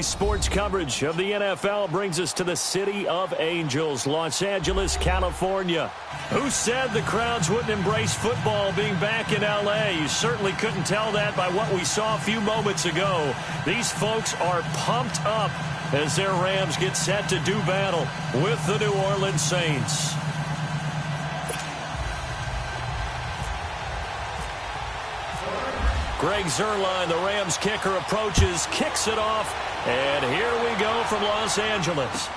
Sports coverage of the NFL brings us to the City of Angels, Los Angeles, California. Who said the crowds wouldn't embrace football being back in L.A.? You certainly couldn't tell that by what we saw a few moments ago. These folks are pumped up as their Rams get set to do battle with the New Orleans Saints. Greg Zuerlein, the Rams kicker, approaches, kicks it off, and here we go from Los Angeles.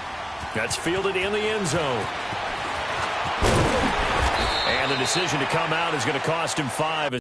That's fielded in the end zone. And the decision to come out is going to cost him 5.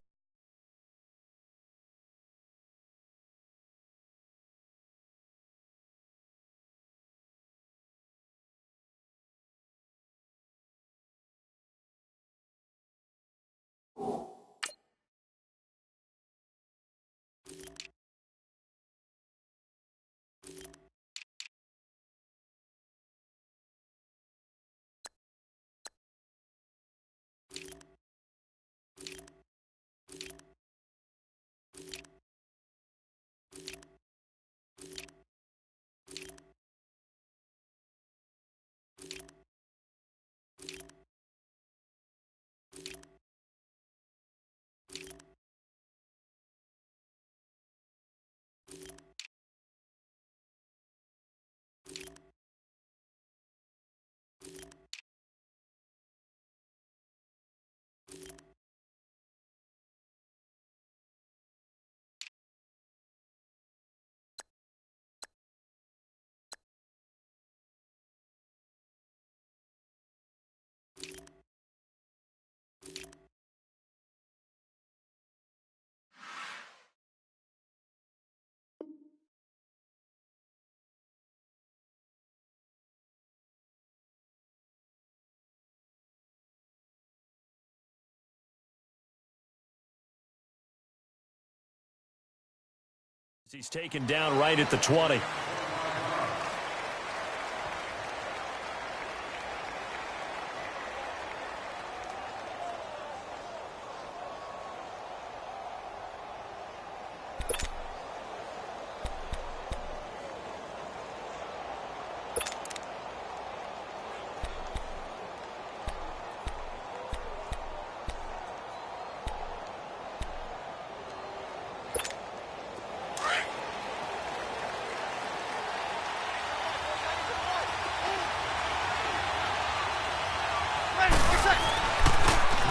He's taken down right at the 20.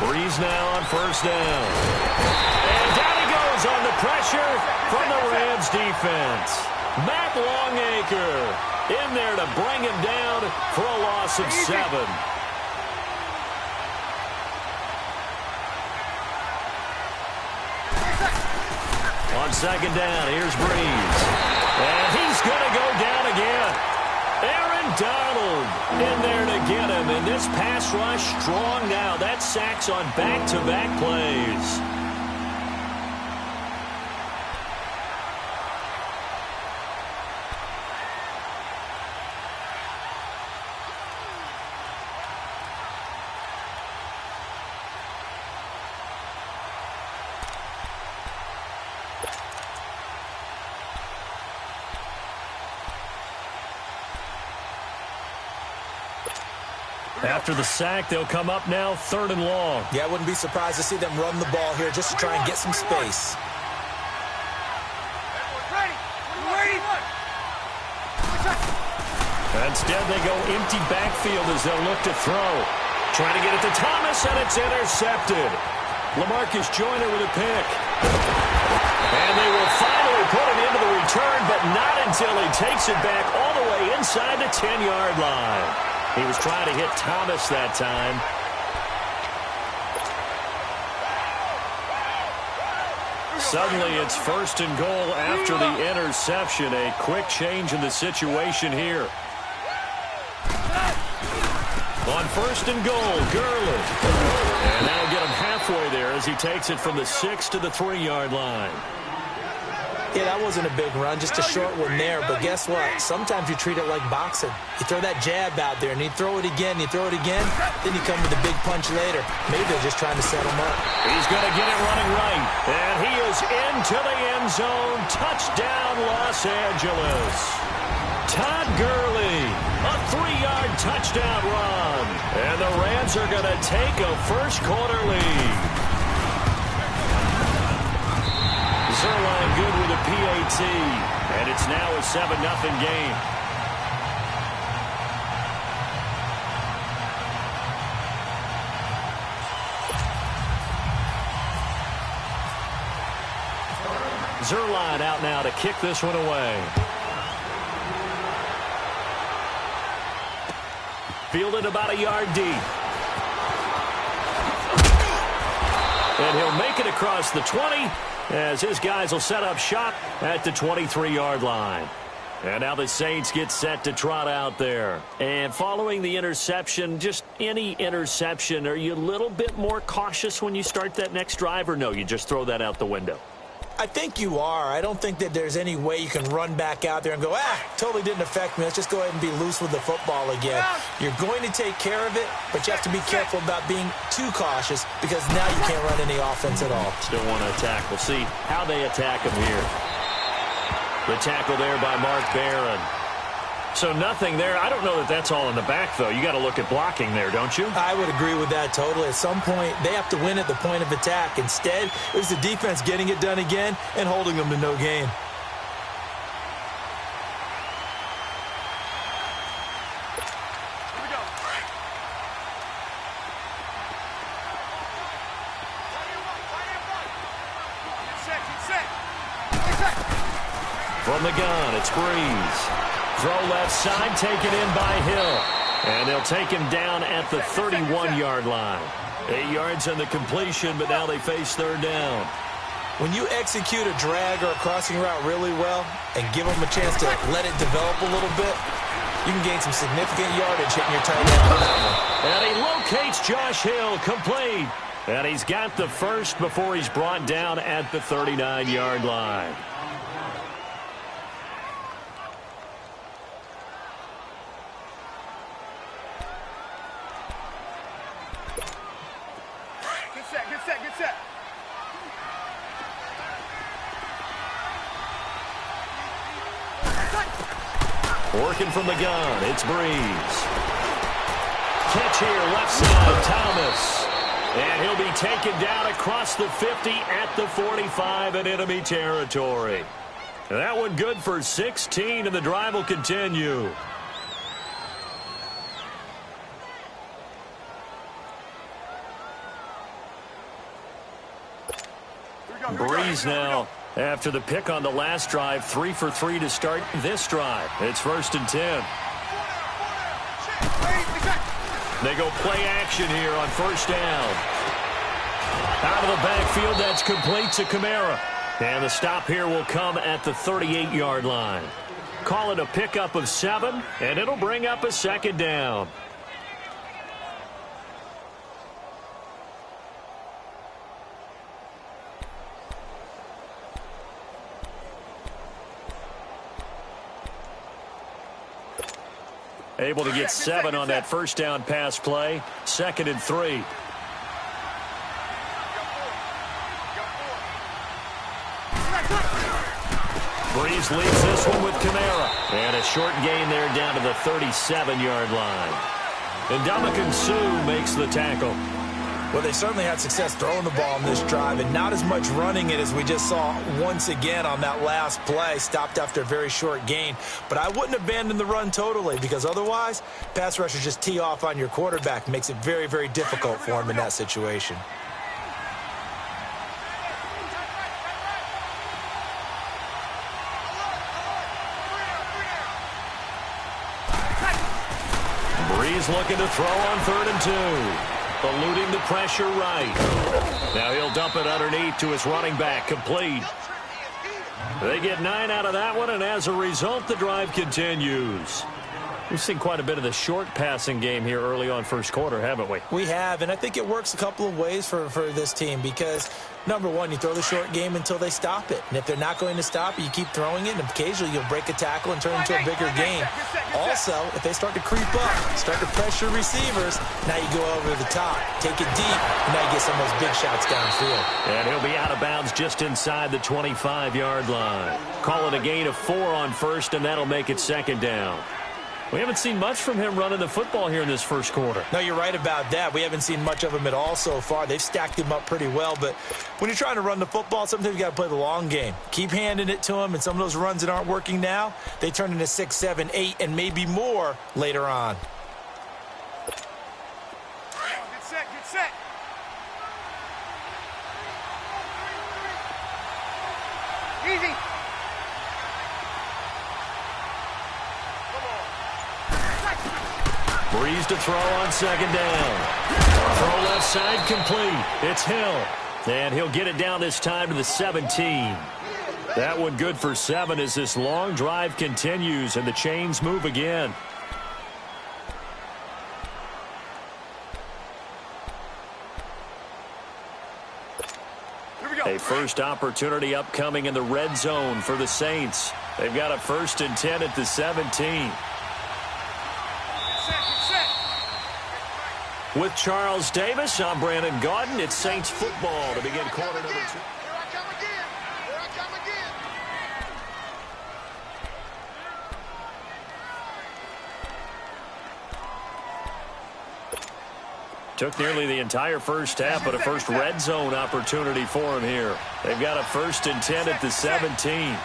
Breeze now on first down. And down he goes on the pressure from the Rams defense. Matt Longacre in there to bring him down for a loss of 7. On second down, here's Breeze. And he's going to go down again. Aaron Donald in there to get him. And this pass rush strong now. That's sacks on back-to-back plays. After the sack, they'll come up now 3rd and long. Yeah, I wouldn't be surprised to see them run the ball here just to try and get some space. Instead, they go empty backfield as they'll look to throw. Trying to get it to Thomas, and it's intercepted. LaMarcus Joyner with a pick. And they will finally put it into the return, but not until he takes it back all the way inside the 10-yard line. He was trying to hit Thomas that time. Suddenly, it's 1st and goal after the interception. A quick change in the situation here. On 1st and goal, Gurley. And that'll get him halfway there as he takes it from the 6 to the 3-yard line. Yeah, that wasn't a big run, just a short one there. But guess what? Sometimes you treat it like boxing. You throw that jab out there, and you throw it again, you throw it again, then you come with a big punch later. Maybe they're just trying to set him up. He's going to get it running right. And he is into the end zone. Touchdown, Los Angeles. Todd Gurley, a 3-yard touchdown run. And the Rams are going to take a first-quarter lead. Zerline good with a PAT, and it's now a 7-0 game. Zerline out now to kick this one away. Fielded about a yard deep. And he'll make it across the 20. As his guys will set up shop at the 23-yard line. And now the Saints get set to trot out there. And following the interception, just any interception, are you a little bit more cautious when you start that next drive, or no, you just throw that out the window? I think you are. I don't think that there's any way you can run back out there and go, totally didn't affect me. Let's just go ahead and be loose with the football again. You're going to take care of it, but you have to be careful about being too cautious because now you can't run any offense at all. Still want to attack. We'll see how they attack him here. The tackle there by Mark Barron. So nothing there. I don't know that that's all in the back, though. You got to look at blocking there, don't you? I would agree with that totally. At some point, they have to win at the point of attack. Instead, it was the defense getting it done again and holding them to no gain. From the gun, it's Breeze. Throw left side, taken in by Hill. And they'll take him down at the 31-yard line. 8 yards on the completion, but now they face third down. When you execute a drag or a crossing route really well and give them a chance to let it develop a little bit, you can gain some significant yardage hitting your tight end on that one. And he locates Josh Hill, complete. And he's got the first before he's brought down at the 39-yard line. Get set. Working from the gun, it's Breeze. Catch here, left side, Thomas. And he'll be taken down across the 50 at the 45 in enemy territory. That one good for 16, and the drive will continue. Breeze now, after the pick on the last drive, 3 for 3 to start this drive. It's 1st and 10. They go play action here on 1st down. Out of the backfield, that's complete to Kamara. And the stop here will come at the 38-yard line. Call it a pickup of 7, and it'll bring up a 2nd down. Able to get 7 on that 1st down pass play. 2nd and 3. Breeze leads this one with Kamara. And a short gain there down to the 37-yard line. And Ndamukong Suh makes the tackle. Well, they certainly had success throwing the ball in this drive, and not as much running it as we just saw once again on that last play. Stopped after a very short gain. But I wouldn't abandon the run totally, because otherwise, pass rushers just tee off on your quarterback. Makes it very, very difficult for him in that situation. Breeze looking to throw on 3rd and 2. Eluding the pressure right. Now he'll dump it underneath to his running back. Complete. They get 9 out of that one, and as a result, the drive continues. We've seen quite a bit of the short passing game here early on 1st quarter, haven't we? We have, and I think it works a couple of ways for this team, because Number one, you throw the short game until they stop it. And if they're not going to stop it, you keep throwing it, and occasionally you'll break a tackle and turn into a bigger gain. Also, if they start to creep up, start to pressure receivers, now you go over the top, take it deep, and now you get some of those big shots downfield. And he'll be out of bounds just inside the 25-yard line. Call it a gain of 4 on first, and that'll make it second down. We haven't seen much from him running the football here in this first quarter. No, you're right about that. We haven't seen much of him at all so far. They've stacked him up pretty well, but when you're trying to run the football, sometimes you got to play the long game. Keep handing it to him, and some of those runs that aren't working now, they turn into 6, 7, 8, and maybe more later on. Get set, get set. Easy. Breeze to throw on second down. Throw left side complete. It's Hill. And he'll get it down this time to the 17. That one good for 7 as this long drive continues and the chains move again. A first opportunity upcoming in the red zone for the Saints. They've got a 1st and 10 at the 17. With Charles Davis, I'm Brandon Gaudin. It's Saints football to begin quarter number 2. Here I come again. Here I come again. Took nearly the entire first half, but a first red zone opportunity for him here. They've got a 1st and 10 at the 17.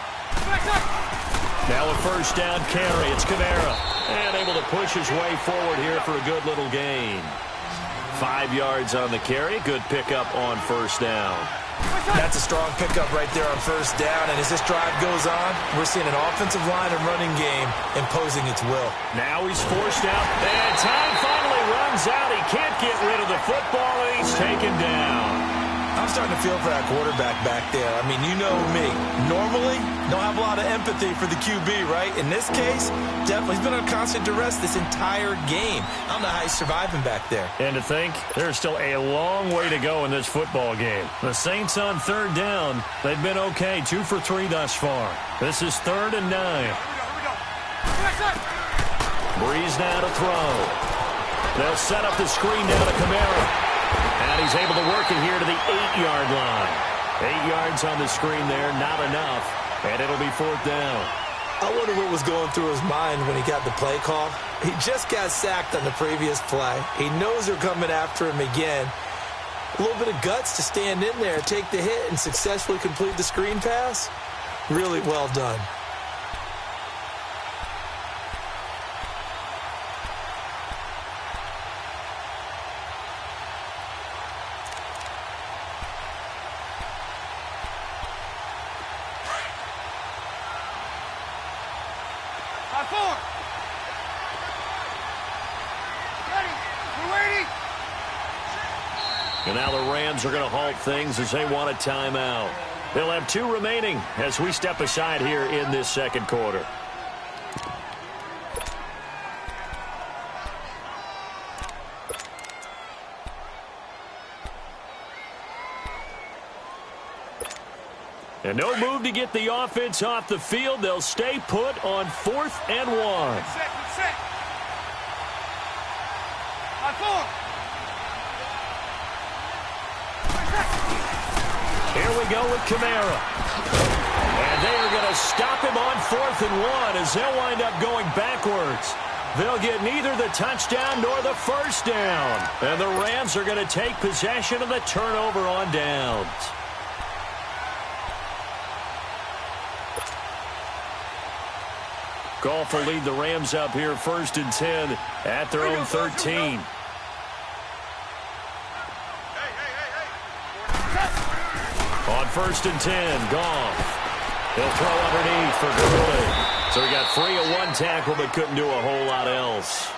Now a first down carry. It's Kamara. And able to push his way forward here for a good little gain. 5 yards on the carry. Good pickup on first down. That's a strong pickup right there on first down. And as this drive goes on, we're seeing an offensive line and running game imposing its will. Now he's forced out. And time finally runs out. He can't get rid of the football, and he's taken down. I'm starting to feel for that quarterback back there. I mean, you know me. Normally, don't have a lot of empathy for the QB, right? In this case, definitely he's been on constant duress this entire game. I don't know how he's surviving back there. And to think, there's still a long way to go in this football game. The Saints on 3rd down. They've been okay, 2 for 3 thus far. This is 3rd and 9. Here we go. Breeze now to throw. They'll set up the screen now to Kamara. And he's able to work it here to the 8-yard line. 8 yards on the screen there, not enough. And it'll be 4th down. I wonder what was going through his mind when he got the play call. He just got sacked on the previous play. He knows they're coming after him again. A little bit of guts to stand in there, take the hit, and successfully complete the screen pass. Really well done. And now the Rams are going to halt things as they want a timeout. They'll have 2 remaining as we step aside here in this second quarter. And no move to get the offense off the field. They'll stay put on 4th and 1. Get set. On 4. Here we go with Kamara. And they are going to stop him on 4th and 1 as they'll wind up going backwards. They'll get neither the touchdown nor the first down. And the Rams are going to take possession of the turnover on downs. Goff will lead the Rams up here 1st and 10 at their own 13. On 1st and 10, Goff. He'll throw underneath for Gurley. So he got free of 1 tackle but couldn't do a whole lot else.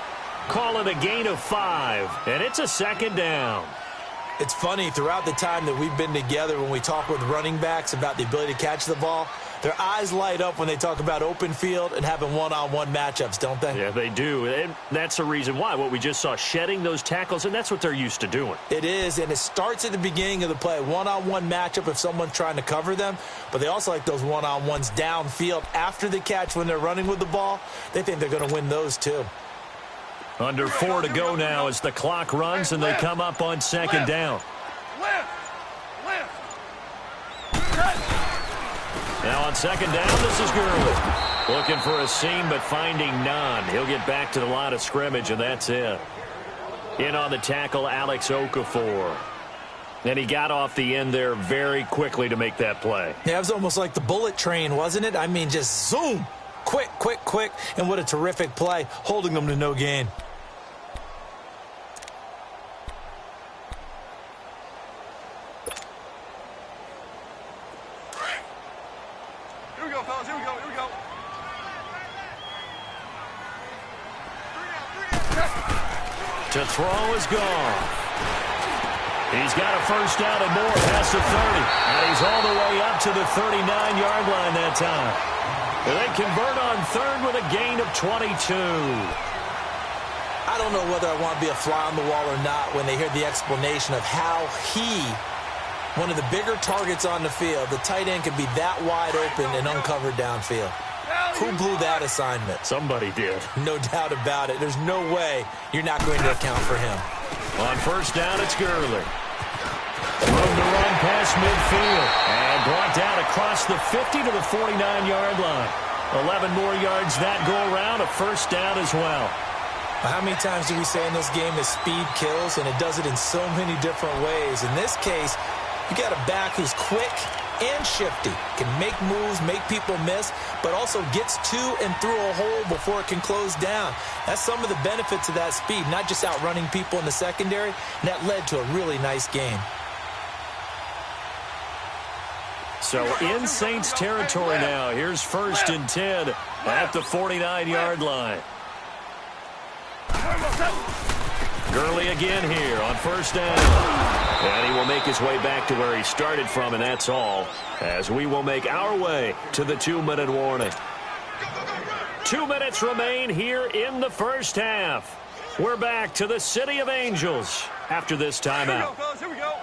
Call it a gain of 5, and it's a 2nd down. It's funny, throughout the time that we've been together when we talk with running backs about the ability to catch the ball, Their eyes light up when they talk about open field and having one-on-one matchups, don't they? Yeah, they do. And that's the reason why. What we just saw, shedding those tackles, and that's what they're used to doing. It is, and it starts at the beginning of the play. One-on-one matchup if someone's trying to cover them, but they also like those one-on-ones downfield after the catch when they're running with the ball. They think they're going to win those too. Under 4 to go now as the clock runs and they come up on second down. Now on second down, this is Gurley. Looking for a seam, but finding none. He'll get back to the line of scrimmage, and that's it. In on the tackle, Alex Okafor. And he got off the end there very quickly to make that play. Yeah, it was almost like the bullet train, wasn't it? I mean, just zoom. Quick, quick, quick. And what a terrific play, holding them to no gain. Here we go, fellas. Here we go. Here we go. To throw is gone. He's got a first down and more past the 30. And he's all the way up to the 39-yard line that time. And they convert on third with a gain of 22. I don't know whether I want to be a fly on the wall or not when they hear the explanation of how he, one of the bigger targets on the field, the tight end can be that wide open and uncovered downfield. Who blew that assignment? Somebody did. No doubt about it. There's no way you're not going to account for him. On first down, it's Gurley. Room to run past midfield. And brought down across the 50 to the 49-yard line. 11 more yards that go around, a first down as well. How many times do we say in this game that speed kills, and it does it in so many different ways? In this case, you got a back who's quick and shifty, can make moves, make people miss, but also gets to and through a hole before it can close down. That's some of the benefits of that speed, not just outrunning people in the secondary, and that led to a really nice game. So in Saints territory now, here's first and 10 at the 49-yard line. Gurley again here on first down. And he will make his way back to where he started from, and that's all, as we will make our way to the 2-minute warning. 2 minutes remain here in the first half. We're back to the City of Angels after this timeout. Here we go, fellas. Here we go.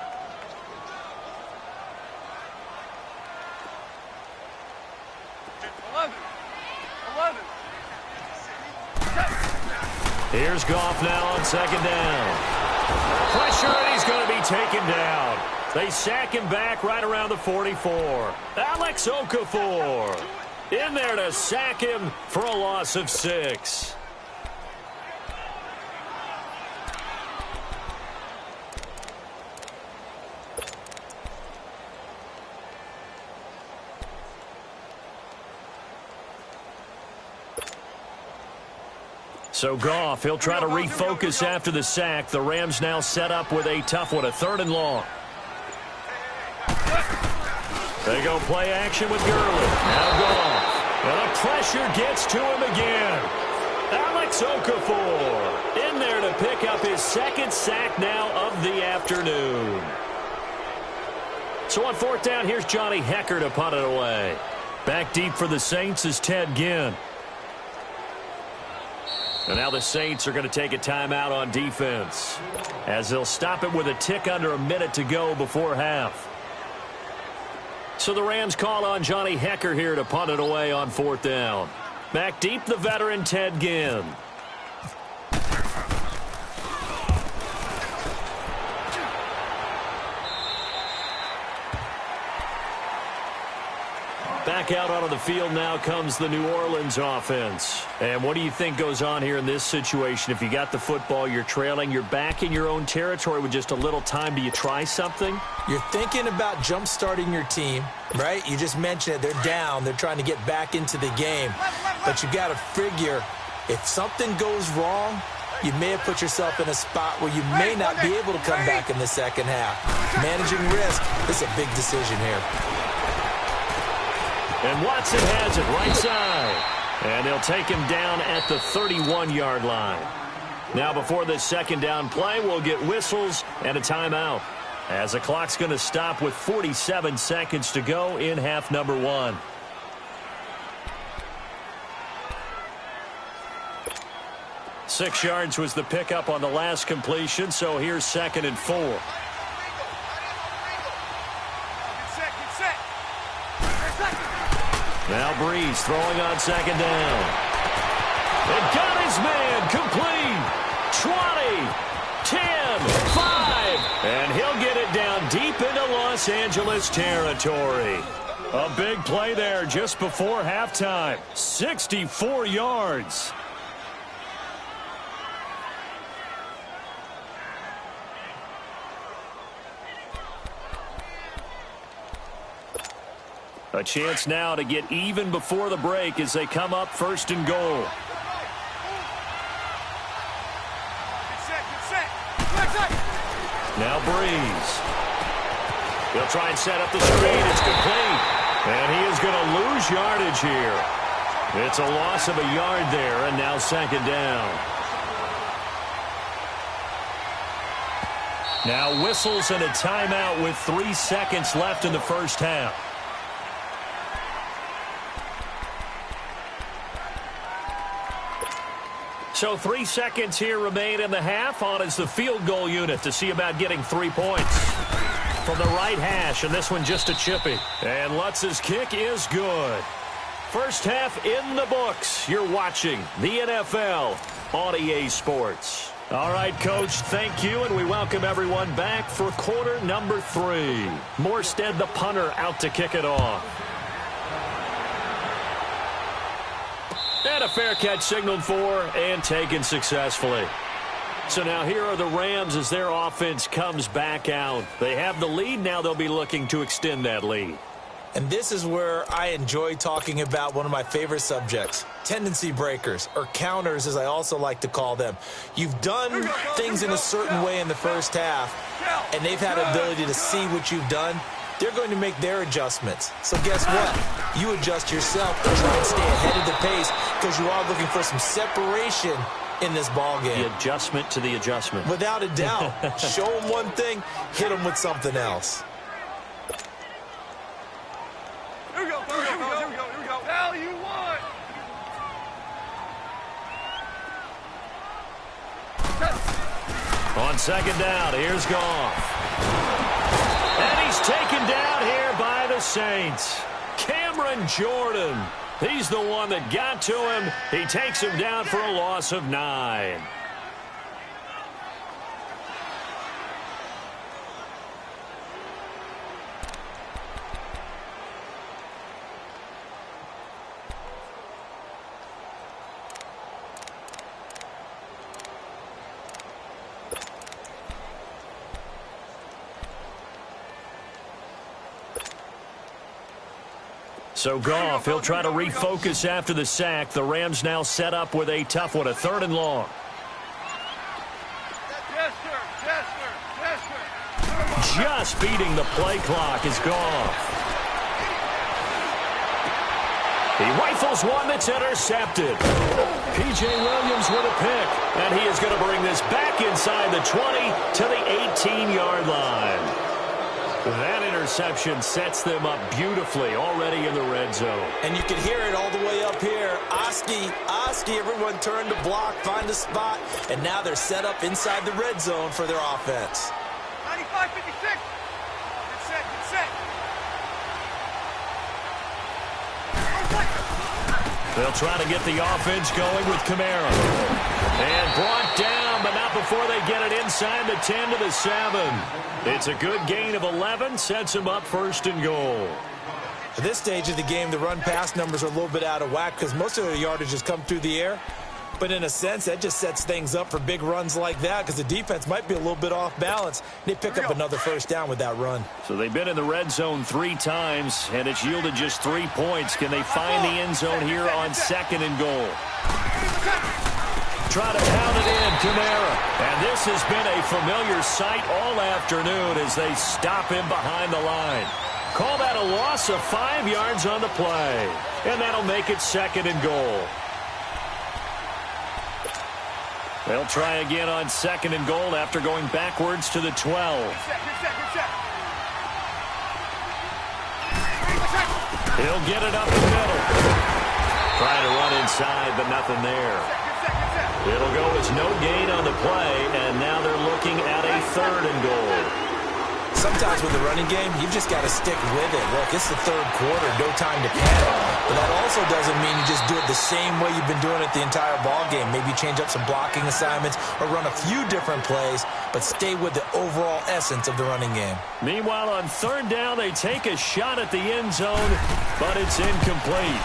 Here's Goff now on second down. Pressure, and he's going to be taken down. They sack him back right around the 44. Alex Okafor in there to sack him for a loss of 6. So Goff, he'll try to refocus after the sack. The Rams now set up with a tough one, a 3rd and long. They go play action with Gurley. Now Goff. And the pressure gets to him again. Alex Okafor in there to pick up his 2nd sack now of the afternoon. So on 4th down, here's Johnny Hecker to punt it away. Back deep for the Saints is Ted Ginn. And now the Saints are going to take a timeout on defense, as they'll stop it with a tick under a minute to go before half. So the Rams call on Johnny Hecker here to punt it away on 4th down. Back deep, the veteran Ted Ginn. Back out onto the field now comes the New Orleans offense. And what do you think goes on here in this situation? If you got the football, you're trailing, you're back in your own territory with just a little time. Do you try something? You're thinking about jump-starting your team, right? You just mentioned it. They're down. They're trying to get back into the game. But you got to figure, if something goes wrong, you may have put yourself in a spot where you may not be able to come back in the second half. Managing risk, this is a big decision here. And Watson has it right side. And they'll take him down at the 31-yard line. Now before this 2nd down play, we'll get whistles and a timeout, as the clock's going to stop with 47 seconds to go in half number 1. 6 yards was the pickup on the last completion, so here's 2nd and 4. Get set. Now Breeze throwing on 2nd down. And got his man complete. 20, 10, 5. And he'll get it down deep into Los Angeles territory. A big play there just before halftime. 64 yards. A chance now to get even before the break as they come up 1st and goal. Get set. Now Breeze. He'll try and set up the screen. It's complete. And he is going to lose yardage here. It's a loss of a yard there, and now 2nd down. Now whistles and a timeout with 3 seconds left in the first half. So 3 seconds here remain in the half. On is the field goal unit to see about getting 3 points. From the right hash, and this one just a chippy. And Lutz's kick is good. First half in the books. You're watching the NFL on EA Sports. All right, Coach, thank you, and we welcome everyone back for quarter number 3. Morstead, the punter, out to kick it off. And a fair catch signaled for and taken successfully. So now here are the Rams as their offense comes back out. They have the lead. Now they'll be looking to extend that lead. And this is where I enjoy talking about one of my favorite subjects, tendency breakers, or counters as I also like to call them. You've done things in a certain way in the first half, and they've had ability to see what you've done. They're going to make their adjustments. So guess what? You adjust yourself and try and stay ahead of the pace because you are looking for some separation in this ball game. The adjustment to the adjustment. Without a doubt. Show them one thing, hit them with something else. Here we go. Now you won. On 2nd down, here's Goff. And he's taken down here by the Saints. Cameron Jordan. He's the one that got to him. He takes him down for a loss of 9. So Goff, he'll try to refocus after the sack. The Rams now set up with a tough one, a 3rd and long. Yes, sir. Just beating the play clock is Goff. He rifles one that's intercepted. P.J. Williams with a pick. And he is going to bring this back inside the 20 to the 18-yard line. That interception sets them up beautifully already in the red zone. And you can hear it all the way up here. Oski, everyone turn to block, find a spot, and now they're set up inside the red zone for their offense. 95-56. Get set. They'll try to get the offense going with Kamara. And brought down, but not before they get it inside the 10 to the 7. It's a good gain of 11, sets them up 1st and goal. At this stage of the game, the run-pass numbers are a little bit out of whack because most of their yardage has come through the air. But in a sense, that just sets things up for big runs like that because the defense might be a little bit off balance. They pick up another 1st down with that run. So they've been in the red zone 3 times, and it's yielded just 3 points. Can they find the end zone here on 2nd and goal? Try to pound it in, Kamara. And this has been a familiar sight all afternoon as they stop him behind the line. Call that a loss of 5 yards on the play. And that'll make it 2nd and goal. They'll try again on 2nd and goal after going backwards to the 12. He'll get it up the middle. Trying to run inside, but nothing there. It'll go as no gain on the play, and now they're looking at a 3rd and goal. Sometimes with the running game, you've just got to stick with it. Look, it's the 3rd quarter, no time to panic. But that also doesn't mean you just do it the same way you've been doing it the entire ball game. Maybe change up some blocking assignments or run a few different plays, but stay with the overall essence of the running game. Meanwhile, on 3rd down, they take a shot at the end zone, but it's incomplete.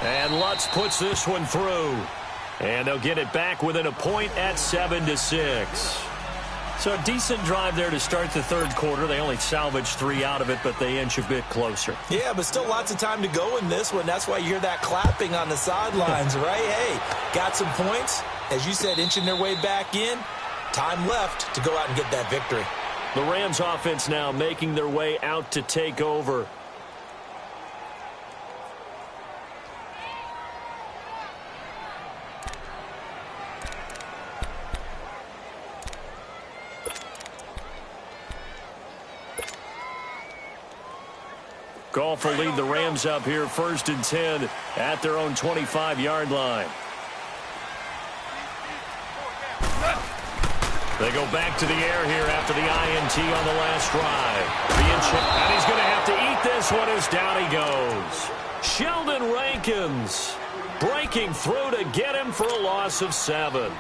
And Lutz puts this one through. And they'll get it back within a point at 7-6. So a decent drive there to start the 3rd quarter. They only salvaged 3 out of it, but they inch a bit closer. Yeah, but still lots of time to go in this one. That's why you hear that clapping on the sidelines, right? Hey, got some points. As you said, inching their way back in. Time left to go out and get that victory. The Rams offense now making their way out to take over. Goff will lead the Rams up here 1st and 10 at their own 25-yard line. They go back to the air here after the INT on the last drive. And he's going to have to eat this one as down he goes. Sheldon Rankins breaking through to get him for a loss of 7.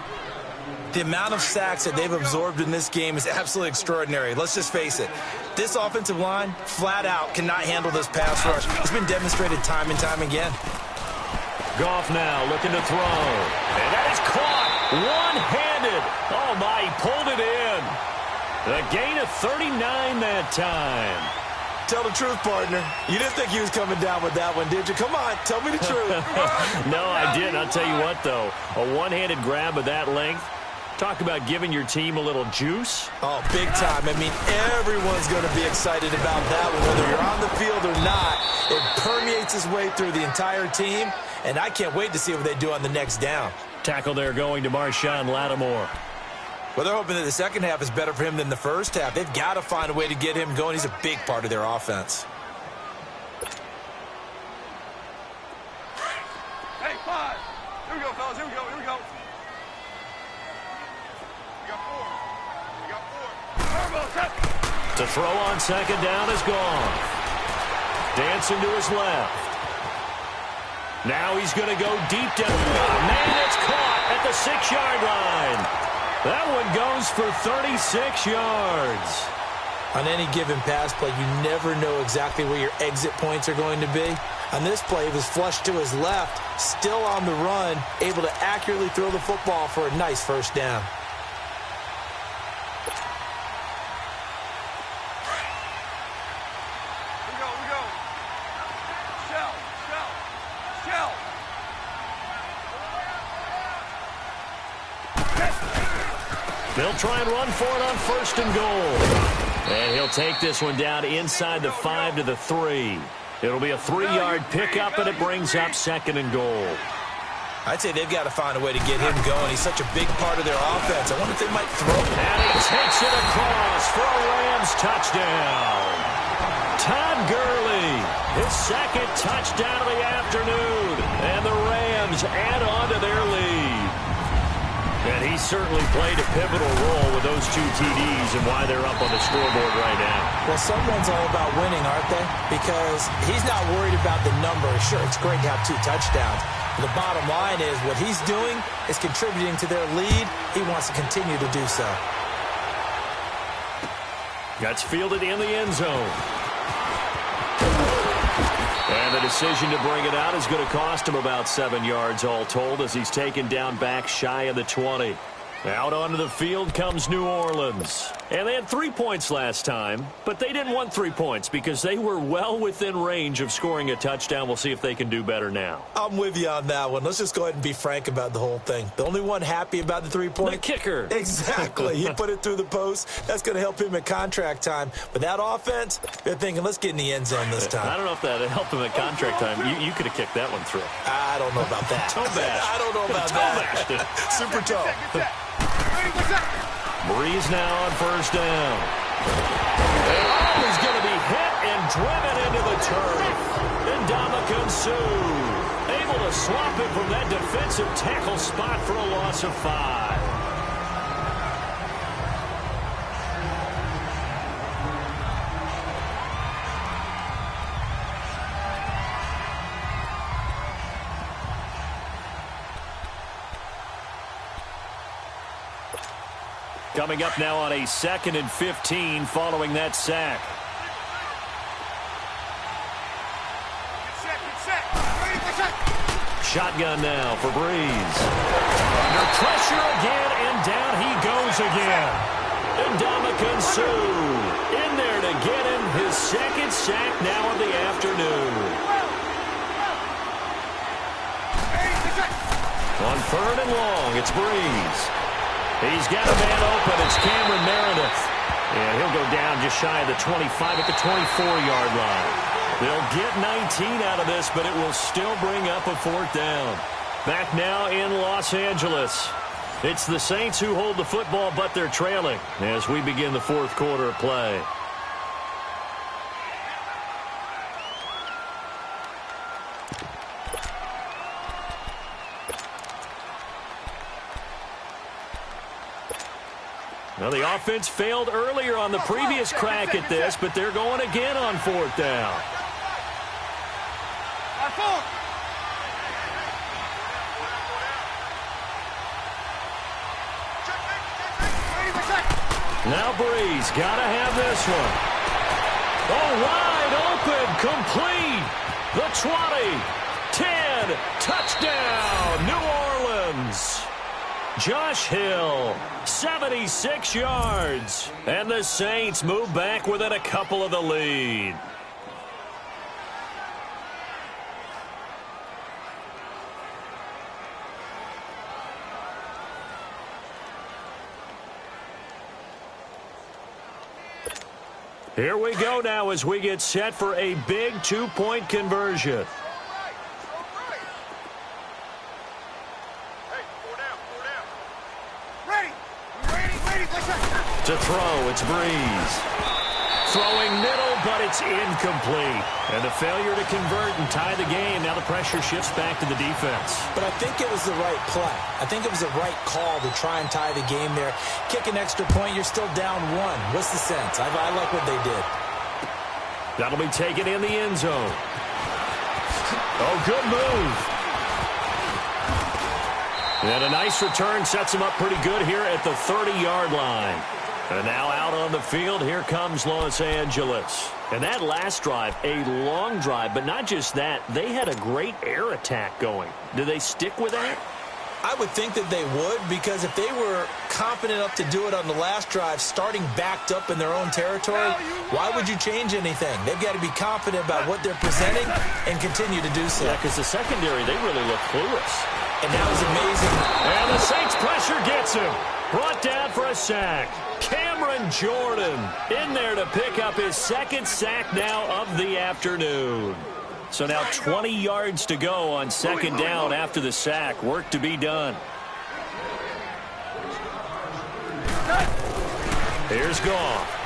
The amount of sacks that they've absorbed in this game is absolutely extraordinary. Let's just face it. This offensive line, flat out, cannot handle this pass rush. It's been demonstrated time and time again. Goff now looking to throw. And that is caught one-handed. Oh, my, he pulled it in. A gain of 39 that time. Tell the truth, partner. You didn't think he was coming down with that one, did you? Come on, tell me the truth. No, I didn't. I'll tell you what, though. A one-handed grab of that length. Talk about giving your team a little juice. Oh, big time. I mean, everyone's going to be excited about that one, whether you're on the field or not. It permeates its way through the entire team, and I can't wait to see what they do on the next down. Tackle there going to Marshawn Lattimore. Well, they're hoping that the second half is better for him than the first half. They've got to find a way to get him going. He's a big part of their offense. Hey, 5. Here we go, fellas. Here we go. Here we go. To throw on 2nd down is gone. Dancing to his left. Now he's going to go deep down. Man, it's caught at the 6-yard line. That one goes for 36 yards. On any given pass play, you never know exactly where your exit points are going to be. On this play, he was flushed to his left, still on the run, able to accurately throw the football for a nice 1st down. They'll try and run for it on 1st and goal. And he'll take this one down inside the 5 to the 3. It'll be a 3-yard pickup, and it brings up 2nd and goal. I'd say they've got to find a way to get him going. He's such a big part of their offense. I wonder if they might throw it. And he takes it across for a Rams touchdown. Todd Gurley, his 2nd touchdown of the afternoon. And the Rams add on to their lead. And he certainly played a pivotal role with those 2 TDs and why they're up on the scoreboard right now. Well, someone's all about winning, aren't they? Because he's not worried about the number. Sure, it's great to have 2 touchdowns. But the bottom line is what he's doing is contributing to their lead. He wants to continue to do so. That's fielded in the end zone. And the decision to bring it out is going to cost him about 7 yards all told as he's taken down back shy of the 20. Out onto the field comes New Orleans. And they had 3 points last time, but they didn't want 3 points because they were well within range of scoring a touchdown. We'll see if they can do better now. I'm with you on that one. Let's just go ahead and be frank about the whole thing. The only one happy about the 3-point? The kicker. Exactly. He put it through the post. That's going to help him at contract time. But that offense, they're thinking, let's get in the end zone this time. I don't know if that helped him at contract time. You could have kicked that one through. I don't know about that. Toe bash. I don't know about that. Super toe. Breeze now on 1st down. And he's going to be hit and driven into the turf. And Ndamukong Suh able to swap it from that defensive tackle spot for a loss of 5. Coming up now on a 2nd and 15 following that sack. Shotgun now for Breeze. Under pressure again, and down he goes again. Ndamukong Suh in there to get him his 2nd sack now of the afternoon. On 3rd and long, it's Breeze. He's got a man open. It's Cameron Meredith. And he'll go down just shy of the 25 at the 24-yard line. They'll get 19 out of this, but it will still bring up a 4th down. Back now in Los Angeles. It's the Saints who hold the football, but they're trailing as we begin the 4th quarter of play. Well, the offense failed earlier on the previous crack at this, but they're going again on 4th down. Now Breeze got to have this one. Oh, wide open, complete. The 20, 10, touchdown, New Orleans. Josh Hill, 76 yards. And the Saints move back within a couple of the lead. Here we go now as we get set for a big 2-point conversion. To throw, it's Breeze. Throwing middle, but it's incomplete. And the failure to convert and tie the game. Now the pressure shifts back to the defense. But I think it was the right play. I think it was the right call to try and tie the game there. Kick an extra point, you're still down 1. What's the sense? I like what they did. That'll be taken in the end zone. Oh, good move. And a nice return sets him up pretty good here at the 30-yard line. And now out on the field, here comes Los Angeles. And that last drive, a long drive, but not just that, they had a great air attack going. Do they stick with that? I would think that they would, because if they were confident enough to do it on the last drive, starting backed up in their own territory, why would you change anything? They've got to be confident about what they're presenting and continue to do so. Yeah, because the secondary, they really look clueless. And that was amazing. And the Saints pressure gets him. Brought down for a sack. Cameron Jordan in there to pick up his 2nd sack now of the afternoon. So now 20 yards to go on 2nd down after the sack. Work to be done. Here's Goff.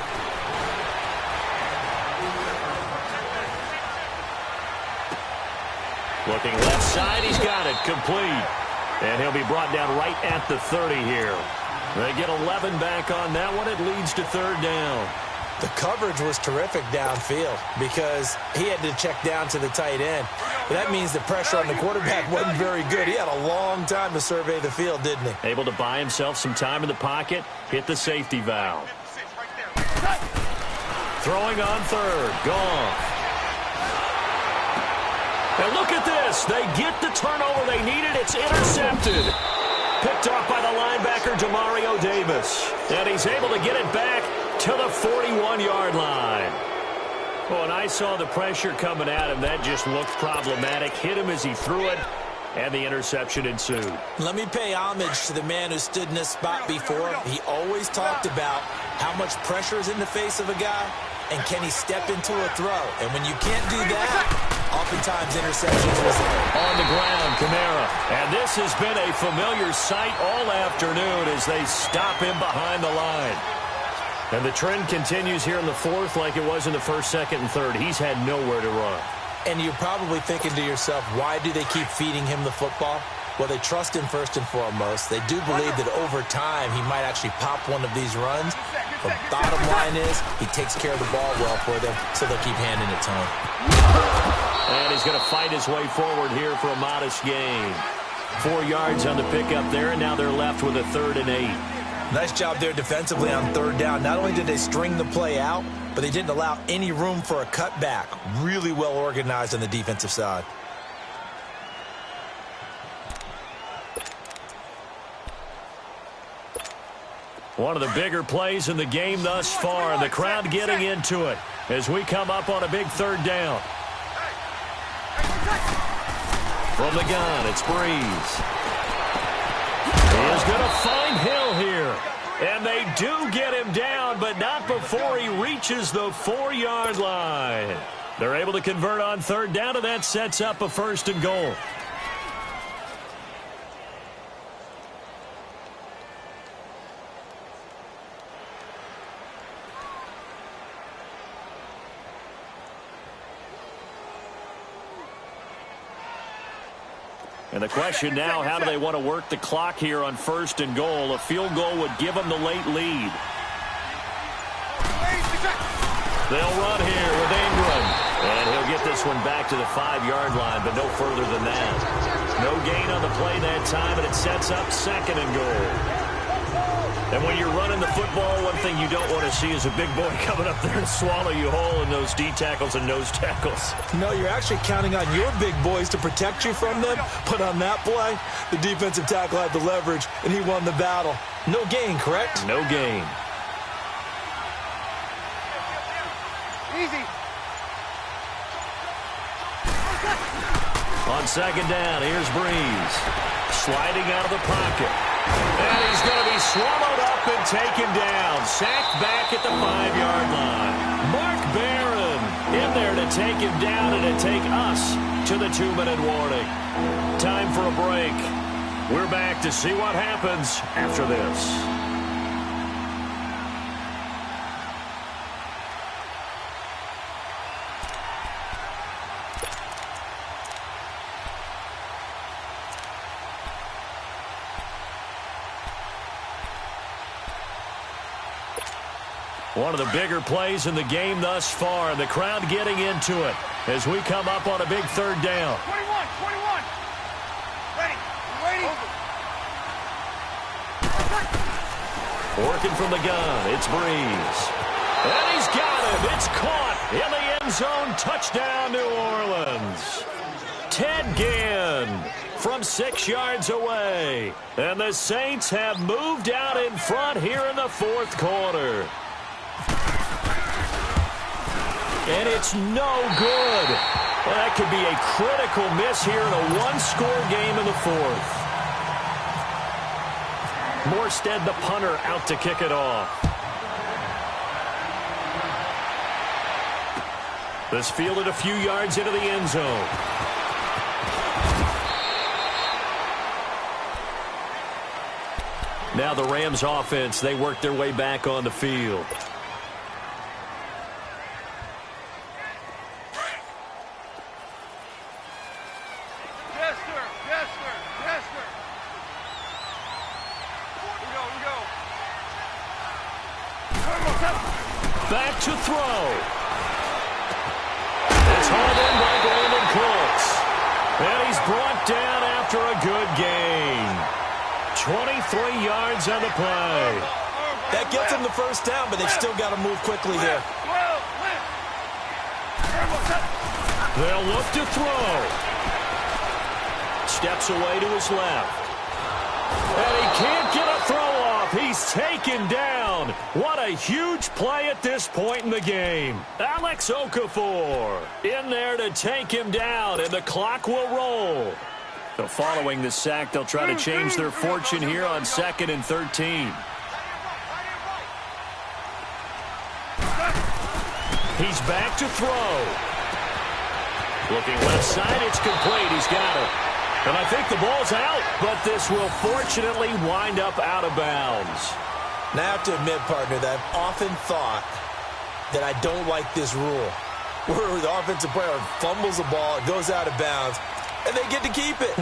Looking left side, he's got it, complete. And he'll be brought down right at the 30 here. They get 11 back on that one. It leads to 3rd down. The coverage was terrific downfield because he had to check down to the tight end. But that means the pressure on the quarterback wasn't very good. He had a long time to survey the field, didn't he? Able to buy himself some time in the pocket, hit the safety valve. Throwing on 3rd, Goff. And look at this. They get the turnover they needed. It's intercepted. Picked off by the linebacker, Demario Davis. And he's able to get it back to the 41-yard line. Oh, and I saw the pressure coming at him. That just looked problematic. Hit him as he threw it, and the interception ensued. Let me pay homage to the man who stood in this spot before. He always talked about how much pressure is in the face of a guy, and can he step into a throw. And when you can't do that, oftentimes interceptions result. On the ground, Kamara. And this has been a familiar sight all afternoon as they stop him behind the line. And the trend continues here in the 4th like it was in the 1st, 2nd, and 3rd. He's had nowhere to run. And you're probably thinking to yourself, why do they keep feeding him the football? Well, they trust him first and foremost. They do believe that over time he might actually pop one of these runs. The bottom line is he takes care of the ball well for them, so they'll keep handing it to him. And he's going to fight his way forward here for a modest gain. 4 yards on the pickup there, and now they're left with a 3rd and 8. Nice job there defensively on 3rd down. Not only did they string the play out, but they didn't allow any room for a cutback. Really well organized on the defensive side. One of the bigger plays in the game thus far, and the crowd getting into it as we come up on a big 3rd down. From the gun, it's Breeze. He is going to find Hill here. And they do get him down, but not before he reaches the 4-yard line. They're able to convert on 3rd down, and that sets up a 1st and goal. And the question now, how do they want to work the clock here on 1st and goal? A field goal would give them the late lead. They'll run here with Ingram. And he'll get this one back to the 5-yard line, but no further than that. No gain on the play that time, and it sets up 2nd and goal. And when you're running the football, one thing you don't want to see is a big boy coming up there and swallow you whole in those D tackles and nose tackles. No, you're actually counting on your big boys to protect you from them. But on that play, the defensive tackle had the leverage, and he won the battle. No gain, correct? No gain. Easy. On 2nd down, here's Breeze. Sliding out of the pocket. And he's going to be swallowed up and taken down. Sacked back at the 5-yard line. Mark Barron in there to take him down and to take us to the 2-minute warning. Time for a break. We're back to see what happens after this. One of the bigger plays in the game thus far, and the crowd getting into it as we come up on a big 3rd down. 21. Ready. Working from the gun, it's Breeze. And he's got him. It's caught in the end zone. Touchdown, New Orleans. Ted Ginn from 6 yards away. And the Saints have moved out in front here in the 4th quarter. And it's no good. Well, that could be a critical miss here in a 1-score game in the 4th. Morstead, the punter, out to kick it off. This fielded a few yards into the end zone. Now the Rams offense, they work their way back on the field. Back to throw. It's hauled in by Brandon Cooks. And he's brought down after a good gain. 23 yards on the play. That gets them the 1st down, but they've still got to move quickly here. They'll look to throw. Steps away to his left. And he can't get a throw off. He's taken down. What a huge play at this point in the game. Alex Okafor in there to take him down, and the clock will roll. So following the sack, they'll try to change their fortune here on 2nd and 13. He's back to throw. Looking left side, it's complete. He's got it. And I think the ball's out, but this will fortunately wind up out of bounds. Now I have to admit, partner, that I've often thought that I don't like this rule. where the offensive player fumbles the ball, it goes out of bounds, and they get to keep it.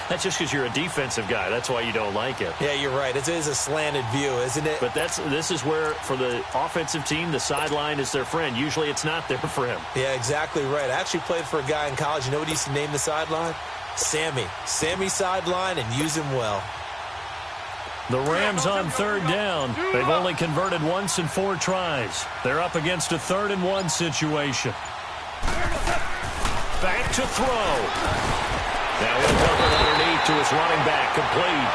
That's just because you're a defensive guy. That's why you don't like it. Yeah, you're right. It is a slanted view, isn't it? But this is where, for the offensive team, the sideline is their friend. Usually it's not there for him. Yeah, exactly right. I actually played for a guy in college. You know what he used to name the sideline? Sammy. Sammy sideline, and use him well. The Rams on third down. They've only converted once in 4 tries. They're up against a 3rd-and-1 situation. Back to throw. Now he'll dump it underneath to his running back, complete.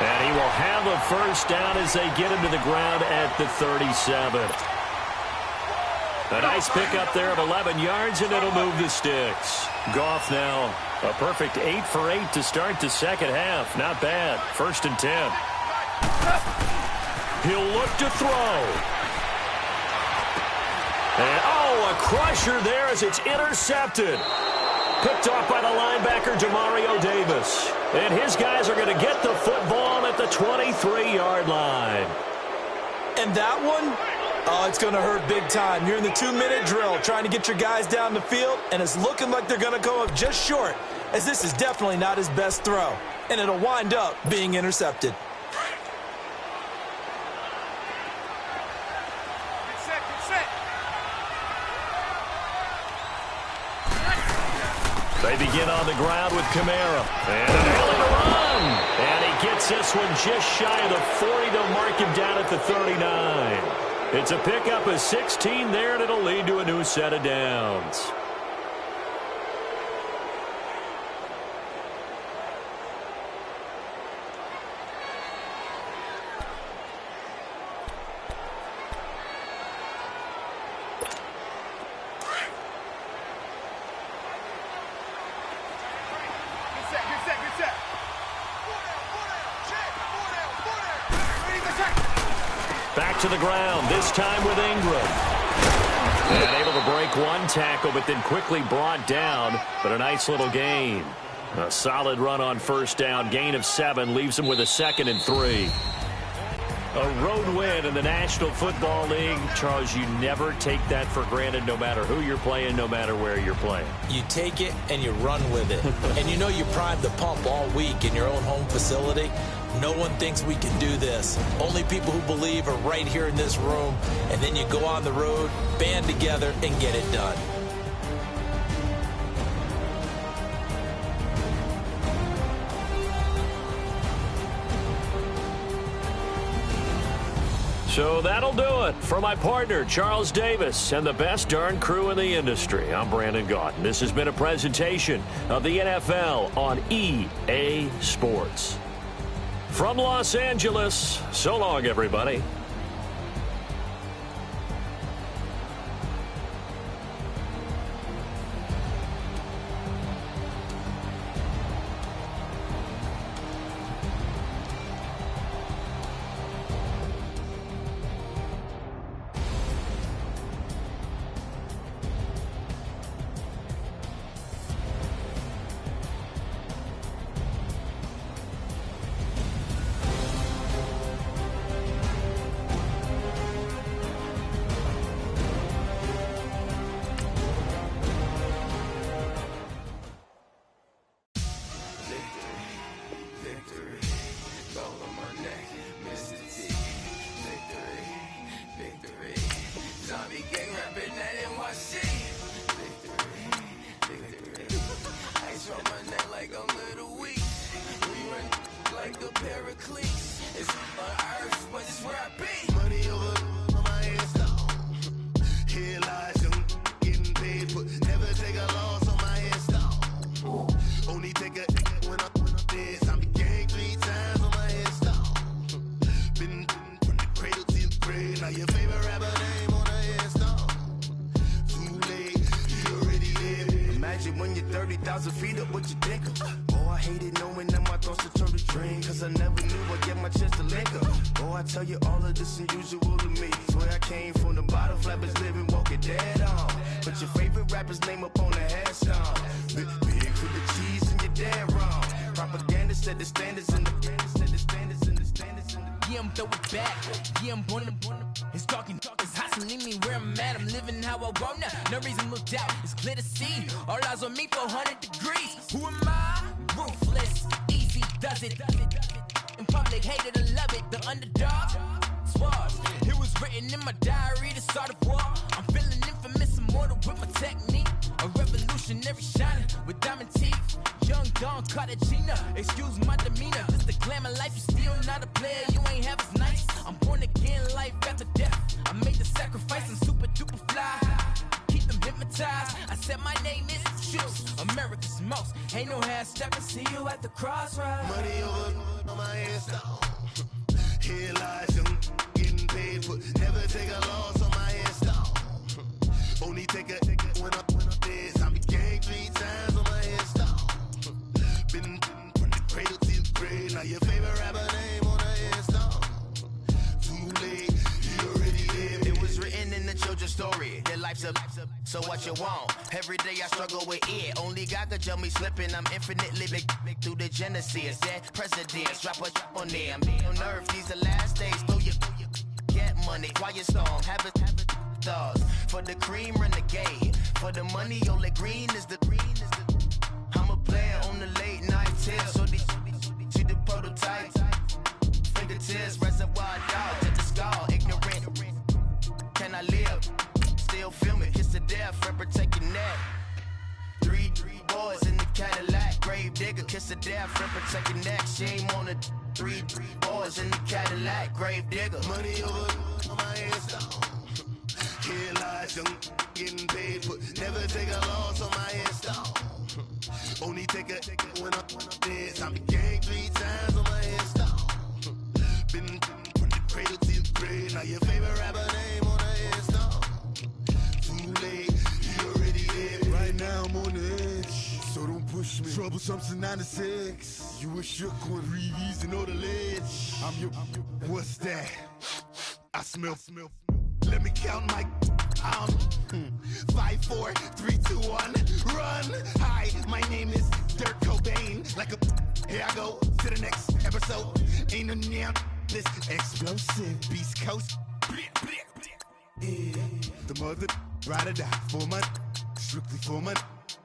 And he will have a first down as they get him to the ground at the 37. A nice pickup there of 11 yards, and it'll move the sticks. Goff now a perfect 8 for 8 to start the second half. Not bad. 1st and 10. He'll look to throw. And, a crusher there as it's intercepted. Picked off by the linebacker, Demario Davis. And his guys are going to get the football at the 23-yard line. And that one, it's going to hurt big time. You're in the 2-minute drill trying to get your guys down the field, and it's looking like they're going to go up just short, as this is definitely not his best throw. And it'll wind up being intercepted. They begin on the ground with Kamara. And a hell of a run. And he gets this one just shy of the 40 to mark him down at the 39. It's a pickup of 16 there, and it'll lead to a new set of downs. Back to the ground, this time with Ingram. And able to break one tackle, but then quickly brought down. But a nice little gain. A solid run on first down. Gain of 7 leaves him with a 2nd and 3. A road win in the National Football League. Charles, you never take that for granted, no matter who you're playing, no matter where you're playing. You take it and you run with it. And you know you primed the pump all week in your own home facility. No one thinks we can do this. Only people who believe are right here in this room. And then you go on the road, band together, and get it done. So that'll do it for my partner, Charles Davis, and the best darn crew in the industry. I'm Brandon Gaudin. This has been a presentation of the NFL on EA Sports. From Los Angeles, so long, everybody. When you're 30,000 feet up, what you think of? Oh, I hated knowing that my thoughts would turn to dream, cause I never knew I'd get my chance to link up. Oh, I tell you all of this unusual to me. Swear I came from the bottom, flappers living, walking dead on. Put your favorite rapper's name up on the headstone. Big with the cheese and you're dead wrong. Propaganda said the standards in the standards in the standards in the standards in the yeah, I'm throw it back. Yeah, I'm born it's talking, it's hot, so leave me where I'm at. I'm living how I want now. No reason to doubt, it's clear to see. All eyes on me, 400 degrees. Who am I? Ruthless, easy does it. In public, hated or love it. The underdog, suave. It was written in my diary to start a war. I'm feeling infamous, immortal with my technique. A revolutionary shining with diamond teeth. Young Don Cartagena, excuse my demeanor. Just a glamour life, you still not a player. You ain't half as nice. I'm born again, life after death. I made the sacrifice, I'm super duper fly. Keep them hypnotized. I said my name is Juice, America's most. Ain't no half stepping. See you at the crossroads. Money over on my headstone. Here lies young, getting paid for. Never take a loss on my headstone. Only take a when I'm dead. I be gang 3 times on my headstone. Been from the cradle to the grave. Now your favorite rapper name on a headstone. Too late, you already dead. It was written in the children's story. Their life's a so what you want? Every day I struggle with it. Only God could tell me slipping. I'm infinitely big through the genesis. That presidents drop a on there. I'm on earth. These the last days. Throw your get money. Quiet storm. Have it thoughts. For the cream renegade. For the money, only green is the. I'm a player on the late night tip. So these the prototype. Fingertips, reservoir dogs at the skull. Ignorant. Can I live? Still film it. Kiss to death. Friend, protect your neck. Three boys in the Cadillac. Grave digger. Kiss to death. Friend, protect your neck. Shame on the three boys in the Cadillac. Grave digger. Money over on my headstone. Here lies young, getting paid for. Never take a loss on my headstone. Only take a when I'm dead. I be gang 3 times on my headstone. Been from the cradle to the grave. Now your favorite rapper name on a headstone. Too late, you already dead. Right now I'm on the edge, so don't push me. Troublesome to 96. You were shook when breathe and know the ledge. I'm your. What's that? I smell. Let me count my 5, 4, 3, 2, 1, run. Hi, my name is Dirk Cobain. Like a here I go to the next episode. Ain't no damn this explosive Beast Coast. Yeah. The mother ride or die for my strictly for my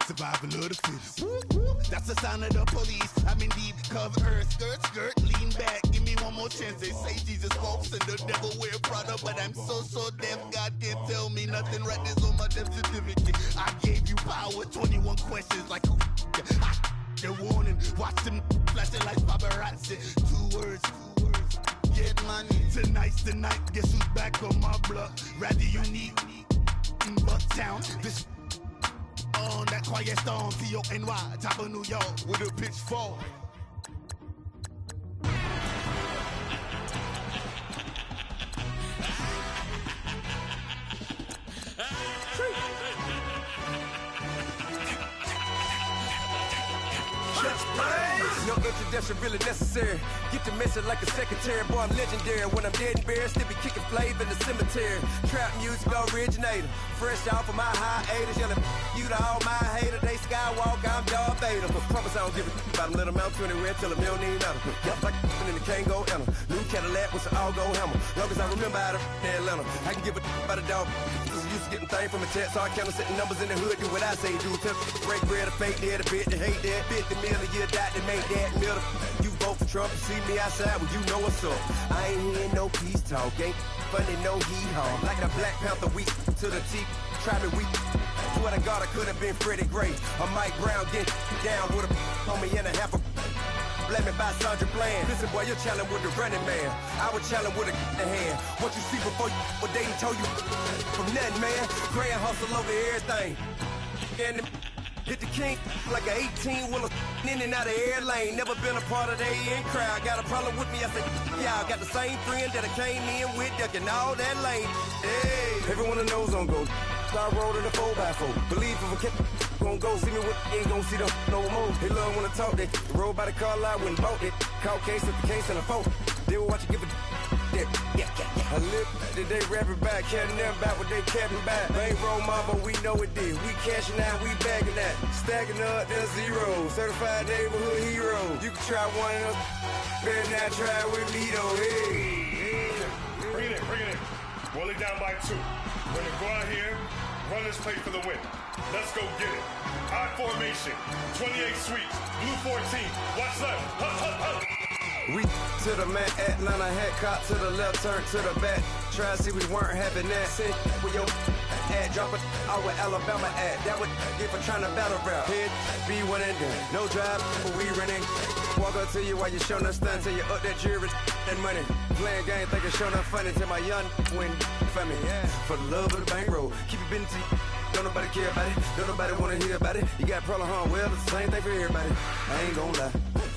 survival of the fittest. That's the sound of the police. I'm in deep cover earth, skirt, lean back. Give me one more chance. They say Jesus walks and the devil wear Prada, but I'm so deaf. God can't tell me nothing. Right there's on my death certificate. I gave you power. 21 questions like the warning. Watch them flashing like paparazzi. 2 words. Get money. Tonight's the night. Guess who's back on my block? Rather unique in Bucktown. This on that quiet storm, T-O-N-Y, top of New York with a pitchfork. No introduction really necessary. Get the message like a secretary. Boy, I'm legendary. When I'm dead and buried, still be kicking flavor in the cemetery. Trap music originator. Fresh off of my hiatus. Yelling you to all my haters. They skywalk, I'm Darth Vader. But promise I don't give a about them. Let them out 20 red till a $1 million. Yep, like in the Kango Anna. New Cadillac with an all-go hammer. Long as I remember how to Atlanta. I can give a about a dog. Used to getting things from a text, so I count setting numbers in the hood. Do what I say, do. Tell break bread, a fake dead, a bit, they hate that. 50 million, you die to make that middle. You vote for Trump, you see me outside, well, you know what's up. I ain't hearing no peace talk, ain't funny, no heat haul. Like a Black Panther, we to the teeth, try me, we. Swear to God, I could have been Freddie Gray. Or Mike Brown, get down with a homie and a half a. Blaming by Sandra Bland. Listen, boy, you're challenging with the running man. I was challenging with a hand. What you see before you, what they told you from nothing, man. Grand hustle over everything. And hit the king like an 18-wheeler in and out of air lane. Never been a part of the in crowd. Got a problem with me, I said, yeah, I got the same friend that I came in with, ducking all that lane. Hey, everyone that knows on go. Start rolling the 4x4. Believe if I kept Gon' go see me with ain't gon' see them no more. They love when I talk, they roll by the car lot when bought it. Call case at the case and a phone. They will watch you give a yeah. I live that they rapping back, catching them back what they capping back. Ain't roll mom, but we know it did. We cashing out, we bagging that. Stacking up, there's zero. Certified neighborhood hero. You can try one of them, better not try with me though. Hey. Bring it in. Roll it down by 2. We're gonna go out here, run this play for the win. Let's go get it. High formation, 28 sweeps, blue 14. Watch left. Hup. We to the man, Atlanta hat cop to the left, turn to the back. Try to see we weren't having that. Sit with your ad, drop it out with Alabama ad. That would get for trying to battle rap. Head, be one and done. No drive, but we running. Walk up to you while you showing us stun till you up that jewelry and money. Playing game, thinking showing up funny till my young win for me. Yeah. For the love of the bankroll, keep it been to you. Don't nobody care about it. Don't nobody wanna hear about it. You got problem, huh? Well, it's the same thing for everybody. I ain't gon' lie.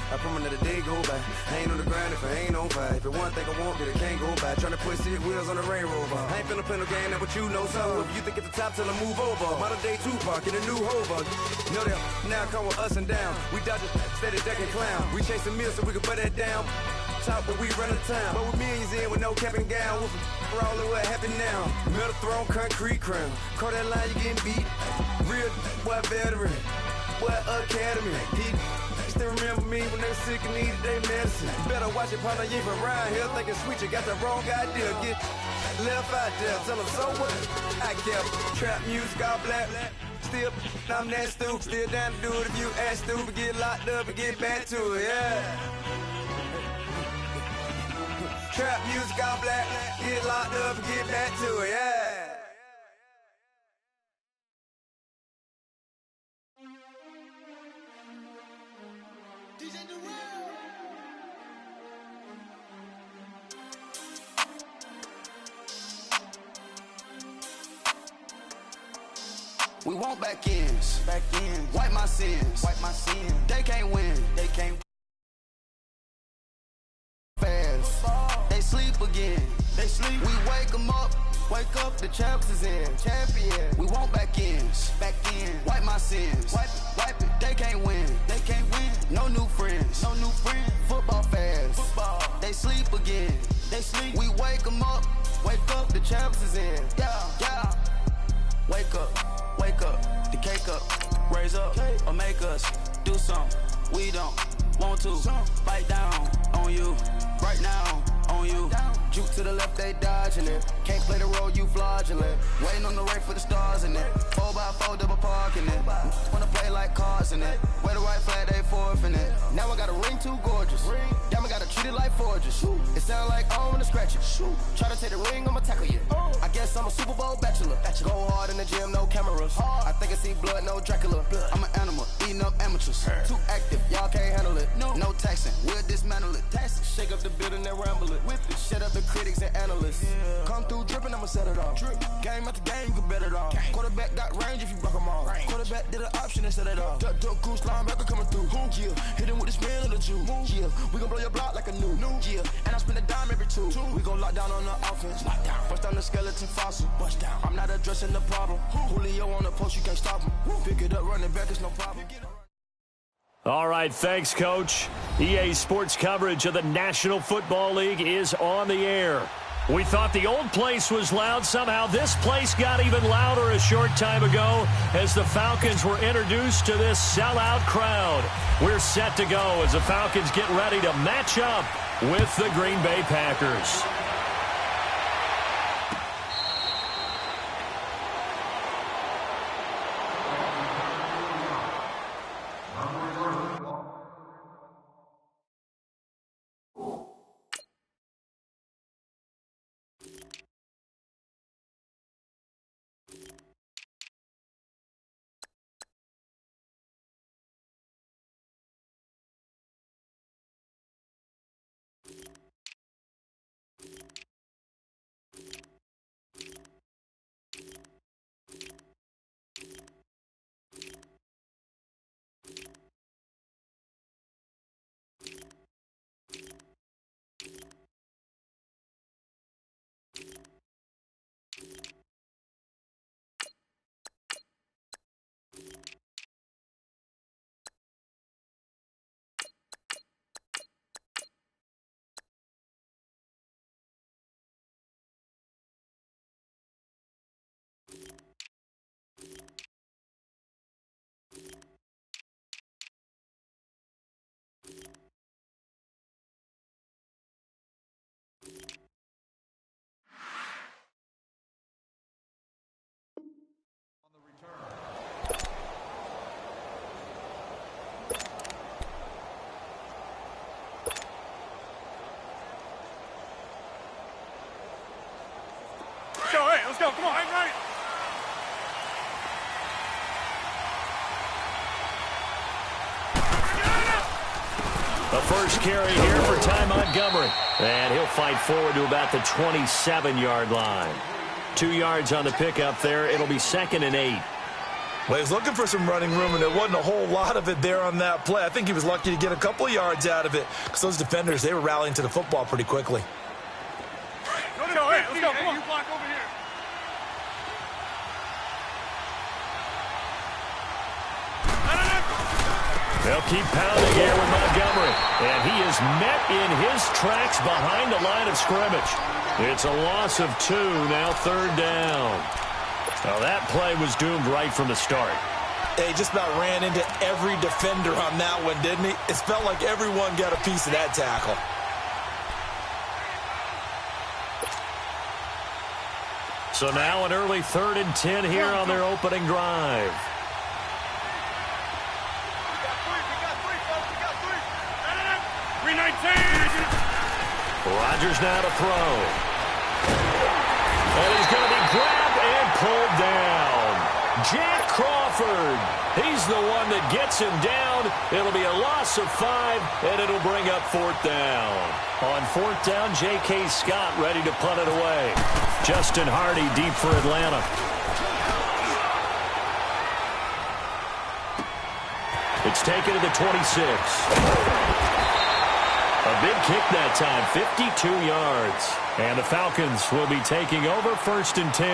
I promise that a day go by. I ain't on the grind if I ain't on fire. If it one thing I want, then it can't go by. Tryna put 6 wheels on the Range Rover. I ain't finna play no game, that what you know. So if you think at the top till I move over. Modern day Tupac in a new hover. Know that now come with us and down. We dodge a steady deck and clown. We chasing meals so we can put that down. Top, but we run the town. But with millions in with no cap and gown. We're all in what happened now. Metal throne, concrete crown. Call that line, you getting beat. Real, what veteran. What academy. Still remember me when they sick and needed their medicine. Better watch it, partner, you ain't from around here thinking sweet, you got the wrong idea. Get left out there, tell them so what? I kept trap music all black. Still, I'm that stupid. Still down to do it if you act stupid. Get locked up and get back to it, yeah. Trap music all black. Get locked up and get back to it, yeah. We want back ends. Wipe my sins. They can't win. Fast. They sleep again. We wake them up. Wake up, the champs is in. Champion. We want back ends. Wipe my sins. Wipe it. They can't win. No new friends. Football fast. They sleep again. We wake them up. Wake up, the champs is in. Yeah. Wake up, the cake up, raise up, or make us do something we don't want to. Bite down on you, right now on you. Juke to the left, they dodging it. Can't play the role, you fraudulent. Waiting on the race for the stars in it. 4x4 double parking it. Wanna play like cars in it. Wear the white flag, they forfeit it. Now I got a ring too gorgeous. Damn, I gotta treat it like forges. It sound like I wanna scratch it. Try to take the ring, I'ma tackle you. I guess I'm a Super Bowl bachelor. Go hard in the gym, no cameras. I think I see blood, no Dracula. I'm an animal, eating up amateurs. Too active, y'all can't handle it. No taxing, we'll dismantle it. Shake up the building and ramble it. Whip it, shut up the critics and analysts. Come through dripping, I'ma set it off. Game after game, you can bet it off. Quarterback got range if you block them all. Quarterback did an option and set it off. Duck, goose, linebacker coming through. Yeah, hit him with the spin of the Jew. Yeah, we gon' blow your block like a new. Yeah, and I spin a dime every 2. We gon' lock down on the offense. Bust down the skeleton fossil. I'm not addressing the problem. Julio on the post, you can't stop him. Pick it up, running back, it's no problem. All right, thanks, Coach. EA Sports coverage of the National Football League is on the air. We thought the old place was loud. Somehow this place got even louder a short time ago as the Falcons were introduced to this sellout crowd. We're set to go as the Falcons get ready to match up with the Green Bay Packers. let's go. Come on, right. The first carry here for Ty Montgomery. And he'll fight forward to about the 27-yard line. 2 yards on the pickup there. It'll be 2nd and 8. Well, he was looking for some running room, and there wasn't a whole lot of it there on that play. I think he was lucky to get a couple of yards out of it because those defenders, they were rallying to the football pretty quickly. Let's go. Come on. You block over here. They'll keep pounding here with Montgomery. And he is met in his tracks behind the line of scrimmage. It's a loss of 2, now 3rd down. Now that play was doomed right from the start. He just about ran into every defender on that one, didn't he? It felt like everyone got a piece of that tackle. So now an early 3rd and 10 here on their opening drive. Rodgers now to throw. And he's going to be grabbed and pulled down. Jack Crawford. He's the one that gets him down. It'll be a loss of 5, and it'll bring up 4th down. On 4th down, J.K. Scott ready to punt it away. Justin Hardy deep for Atlanta. It's taken to the 26. A big kick that time, 52 yards. And the Falcons will be taking over 1st and 10.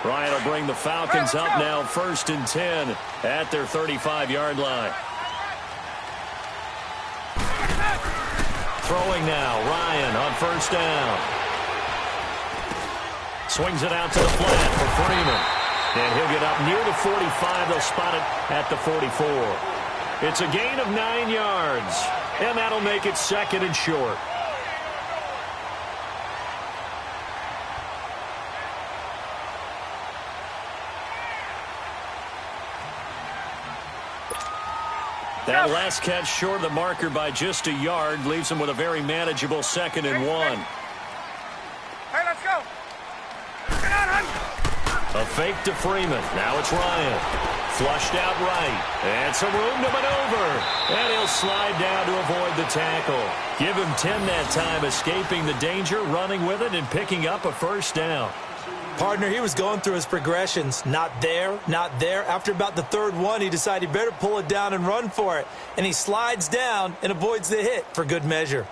Ryan will bring the Falcons up now 1st and 10 at their 35-yard line. Throwing now, Ryan on 1st down. Swings it out to the flat for Freeman. And he'll get up near the 45. They'll spot it at the 44. It's a gain of 9 yards. And that'll make it 2nd and short. That last catch short of the marker by just a yard leaves him with a very manageable 2nd and 1. Hey, let's go. A fake to Freeman. Now it's Ryan. Flushed out right. And some room to maneuver. And he'll slide down to avoid the tackle. Give him 10 that time, escaping the danger, running with it, and picking up a 1st down. Partner, he was going through his progressions. Not there, not there. After about the 3rd one, he decided he better pull it down and run for it. And he slides down and avoids the hit for good measure.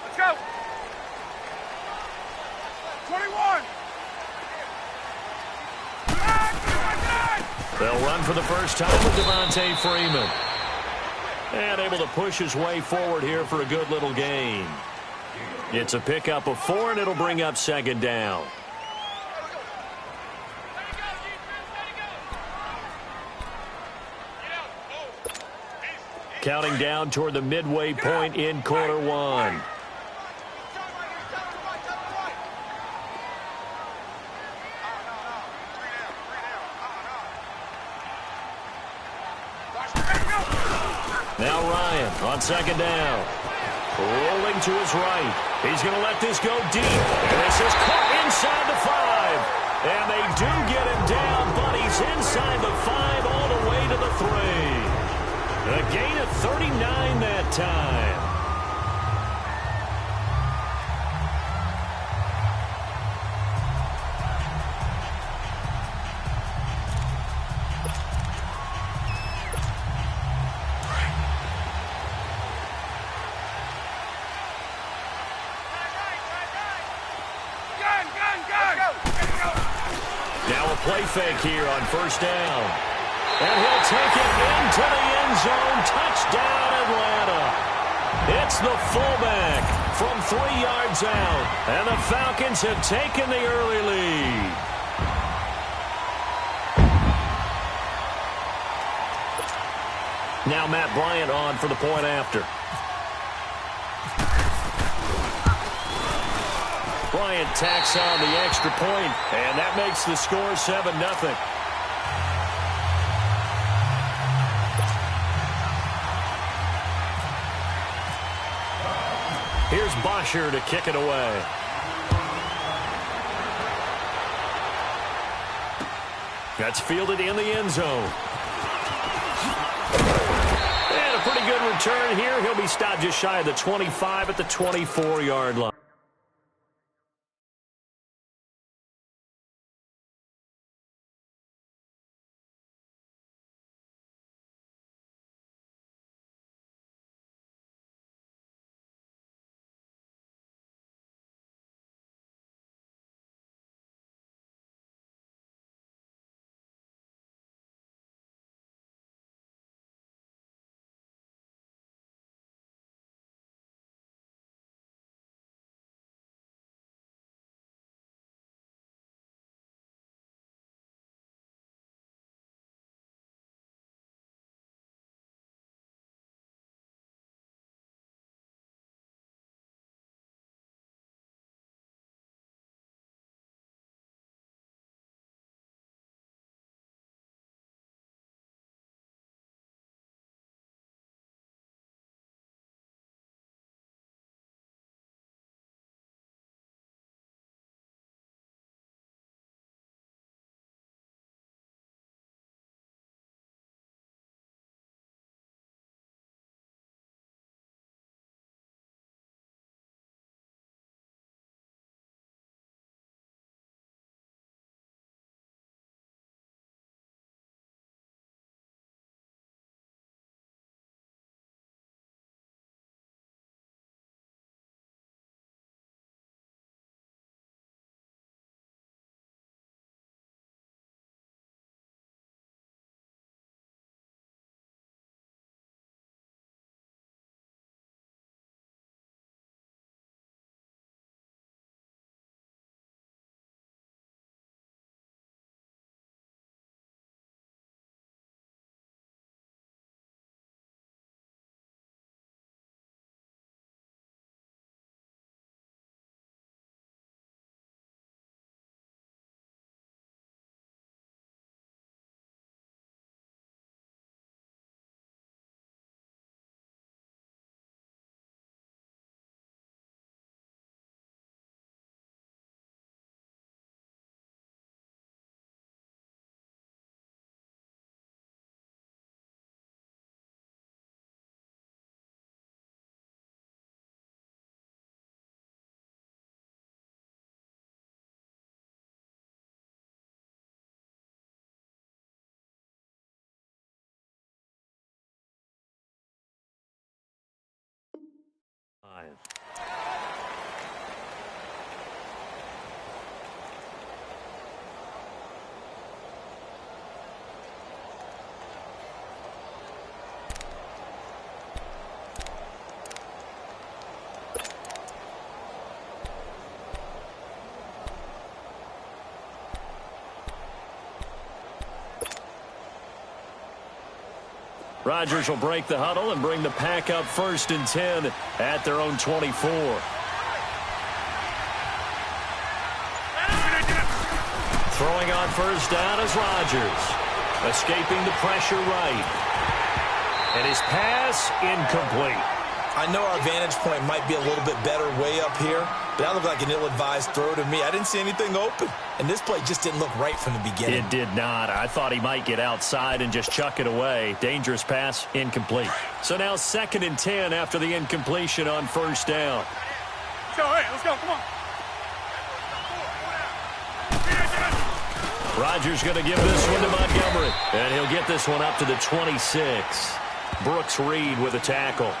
Let's go. 21. They'll run for the first time with Devontae Freeman. And able to push his way forward here for a good little gain. It's a pickup of 4, and it'll bring up 2nd down. Counting down toward the midway point in quarter 1. Now Ryan on 2nd down. Rolling to his right. He's going to let this go deep. And this is caught inside the 5. And they do get him down, but he's inside the 5 all the way to the 3. A gain of 39 that time. Play fake here on 1st down. And he'll take it into the end zone. Touchdown, Atlanta. It's the fullback from 3 yards out. And the Falcons have taken the early lead. Now Matt Bryant on for the point after. Bryant tacks on the extra point, and that makes the score 7-0. Here's Bosher to kick it away. That's fielded in the end zone. And a pretty good return here. He'll be stopped just shy of the 25 at the 24-yard line. Rodgers will break the huddle and bring the pack up 1st and 10 at their own 24. Throwing on 1st down is Rodgers. Escaping the pressure right. And his pass incomplete. I know our vantage point might be a little bit better way up here, but that looked like an ill-advised throw to me. I didn't see anything open. And this play just didn't look right from the beginning. It did not. I thought he might get outside and just chuck it away. Dangerous pass, incomplete. So now 2nd and 10 after the incompletion on 1st down. Let's go, hey, let's go, come on. Rodgers going to give this one to Montgomery. And he'll get this one up to the 26. Brooks Reed with a tackle.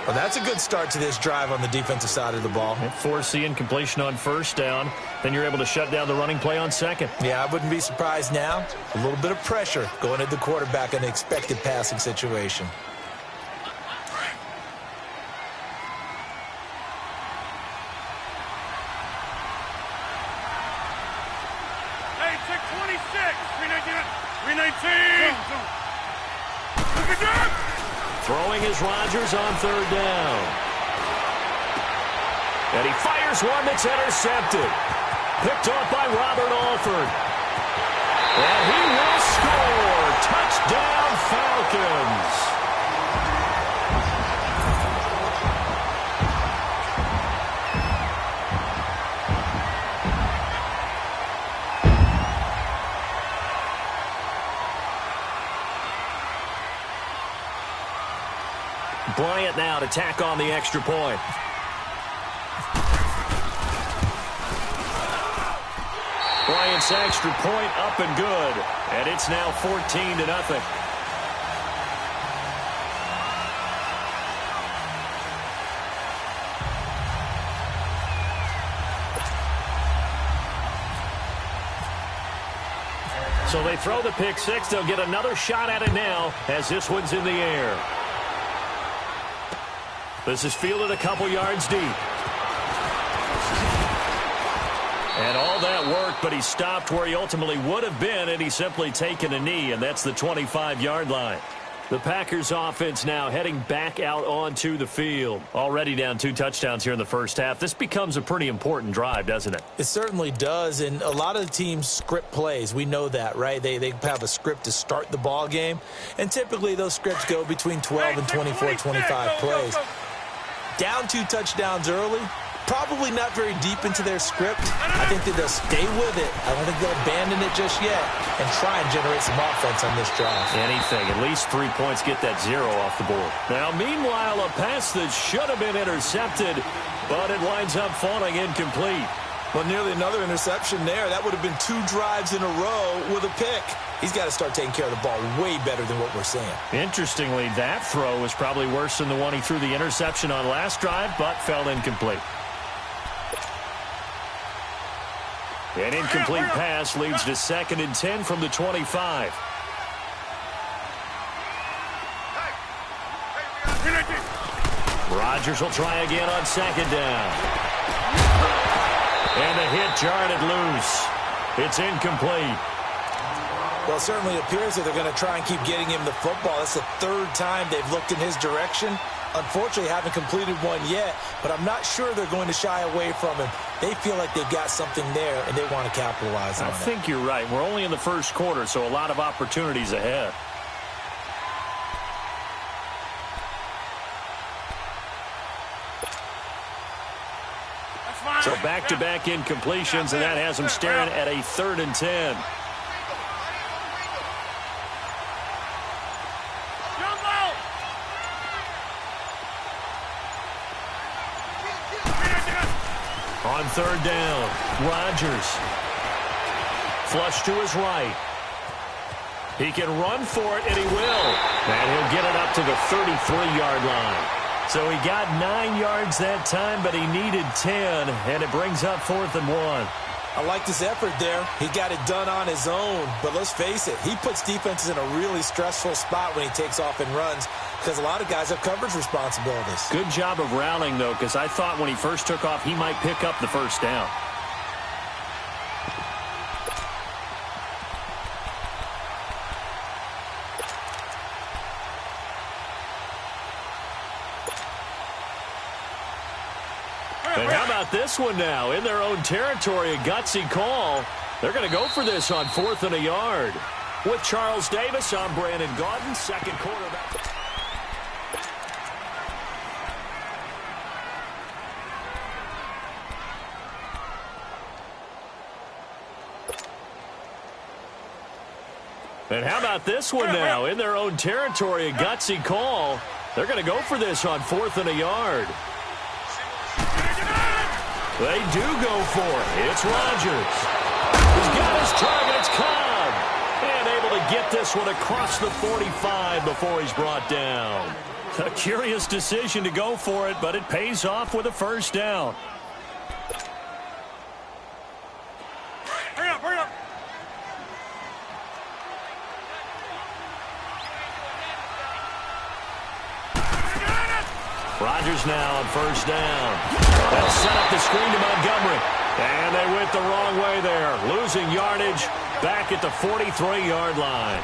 Well, that's a good start to this drive on the defensive side of the ball. Force the incompletion on 1st down. Then you're able to shut down the running play on 2nd. Yeah, I wouldn't be surprised now. A little bit of pressure going at the quarterback in an expected passing situation. Hey, check 26. 319. Look at that. Throwing is Rodgers on 3rd down. And he fires one that's intercepted. Picked off by Robert Alford. And he will score. Touchdown, Falcons. Bryant now to tack on the extra point. Bryant's extra point up and good. And it's now 14-0. So they throw the pick six. They'll get another shot at it now as this one's in the air. This is fielded a couple yards deep. And all that work, but he stopped where he ultimately would have been, and he's simply taken a knee, and that's the 25-yard line. The Packers offense now heading back out onto the field. Already down 2 touchdowns here in the first half. This becomes a pretty important drive, doesn't it? It certainly does, and a lot of the teams script plays. We know that, right? They have a script to start the ball game, and typically those scripts go between 12 and 24, 25 plays. Down 2 touchdowns early, probably not very deep into their script. I think that they'll stay with it. I don't think they'll abandon it just yet and try and generate some offense on this drive. Anything. At least 3 points, get that 0 off the board. Now, meanwhile, a pass that should have been intercepted, but it winds up falling incomplete. Well, nearly another interception there. That would have been 2 drives in a row with a pick. He's got to start taking care of the ball way better than what we're seeing. Interestingly, that throw was probably worse than the one he threw the interception on last drive, but fell incomplete. An incomplete pass leads to 2nd and 10 from the 25. Rodgers will try again on 2nd down. And the hit jarred it loose. It's incomplete. Well, it certainly appears that they're going to try and keep getting him the football. That's the 3rd time they've looked in his direction. Unfortunately, haven't completed one yet, but I'm not sure they're going to shy away from him. They feel like they've got something there, and they want to capitalize on it. I think you're right. We're only in the first quarter, so a lot of opportunities ahead. So back-to-back incompletions, and that has them staring at a 3rd and 10. On 3rd down, Rodgers. Flush to his right. He can run for it, and he will. And he'll get it up to the 33-yard line. So he got 9 yards that time, but he needed 10, and it brings up 4th and 1. I liked his effort there. He got it done on his own. But let's face it, he puts defenses in a really stressful spot when he takes off and runs because a lot of guys have coverage responsibilities. Good job of rallying, though, because I thought when he first took off, he might pick up the 1st down. And how about this one now? In their own territory, a gutsy call. They're going to go for this on 4th and a yard. With Charles Davis, I'm Brandon Gaudin, 2nd quarterback. And how about this one now? In their own territory, a gutsy call. They're going to go for this on 4th and a yard. They do go for it. It's Rodgers. He's got his target. It's Cobb. And able to get this one across the 45 before he's brought down. A curious decision to go for it, but it pays off with a 1st down. Hurry up, hurry up. Rodgers now on 1st down. They'll set up the screen to Montgomery. And they went the wrong way there. Losing yardage back at the 43-yard line.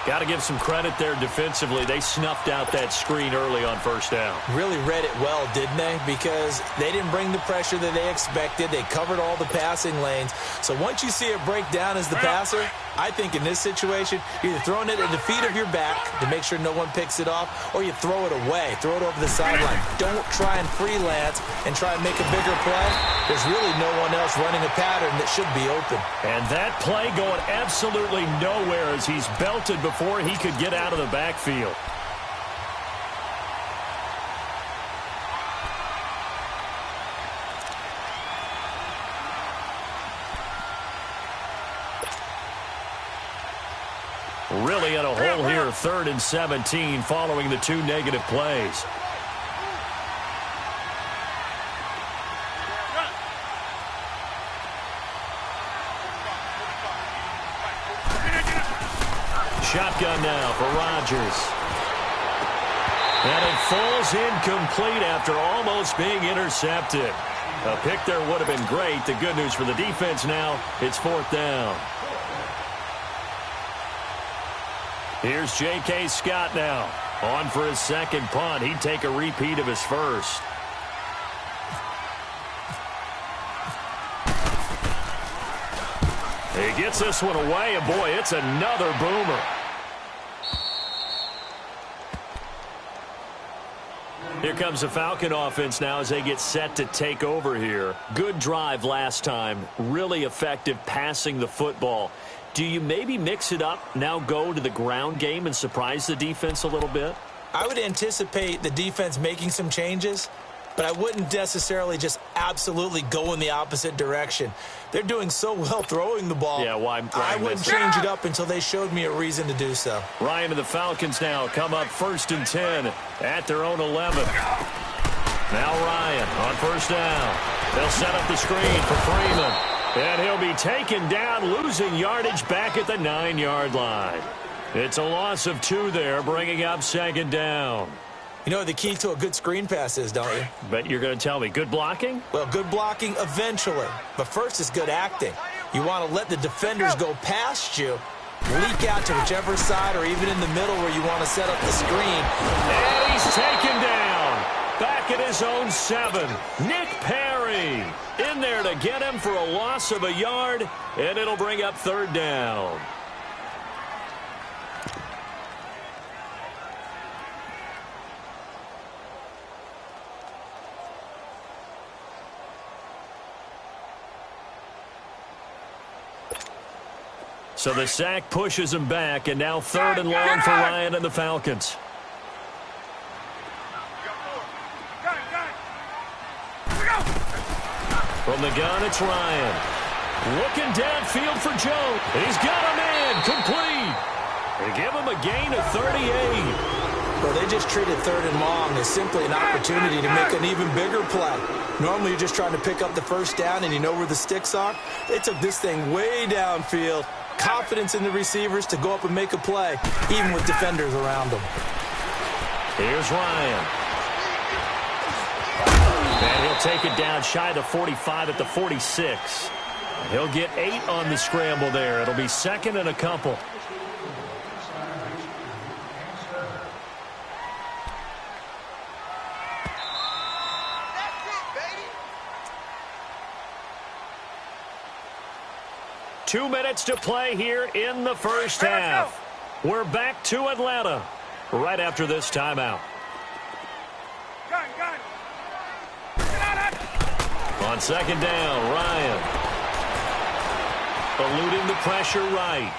Got to give some credit there defensively. They snuffed out that screen early on first down. Really read it well, didn't they? Because they didn't bring the pressure that they expected. They covered all the passing lanes. So once you see it break down as the passer, I think in this situation, you're either throwing it at the feet of your back to make sure no one picks it off, or you throw it away, throw it over the sideline. Don't try and freelance and try and make a bigger play. There's really no one else running a pattern that should be open. And that play going absolutely nowhere as he's belted before he could get out of the backfield. Really in a hole here, 3rd and 17 following the 2 negative plays. Shotgun now for Rodgers. And it falls incomplete after almost being intercepted. A pick there would have been great. The good news for the defense now, it's 4th down. Here's J.K. Scott now. On for his second punt. He'd take a repeat of his first. He gets this one away, and boy, it's another boomer. Here comes the Falcon offense now as they get set to take over here. Good drive last time. Really effective passing the football. Do you maybe mix it up, now go to the ground game and surprise the defense a little bit? I would anticipate the defense making some changes, but I wouldn't necessarily just absolutely go in the opposite direction. They're doing so well throwing the ball. Yeah, why? I wouldn't change it up until they showed me a reason to do so. Ryan and the Falcons now come up 1st and 10 at their own 11. Now Ryan on first down. They'll set up the screen for Freeman. And he'll be taken down, losing yardage back at the 9-yard line. It's a loss of 2 there, bringing up 2nd down. You know what the key to a good screen pass is, don't you? But you're going to tell me, good blocking? Well, good blocking eventually. But first is good acting. You want to let the defenders go past you, leak out to whichever side or even in the middle where you want to set up the screen. And he's taken down. Back at his own 7. Nick Perry in there to get him for a loss of a yard, and it'll bring up 3rd down. So the sack pushes him back, and now 3rd and long for Ryan and the Falcons. From the gun, it's Ryan. Looking downfield for Joe. He's got him in. Complete. They give him a gain of 38. Well, they just treated 3rd and long as simply an opportunity to make an even bigger play. Normally, you're just trying to pick up the first down and you know where the sticks are. They took this thing way downfield. Confidence in the receivers to go up and make a play, even with defenders around them. Here's Ryan. And he'll take it down shy of the 45 at the 46. He'll get 8 on the scramble there. It'll be 2nd and a couple. Two minutes to play here in the first half. We're back to Atlanta right after this timeout. On 2nd down, Ryan. Eluding the pressure right.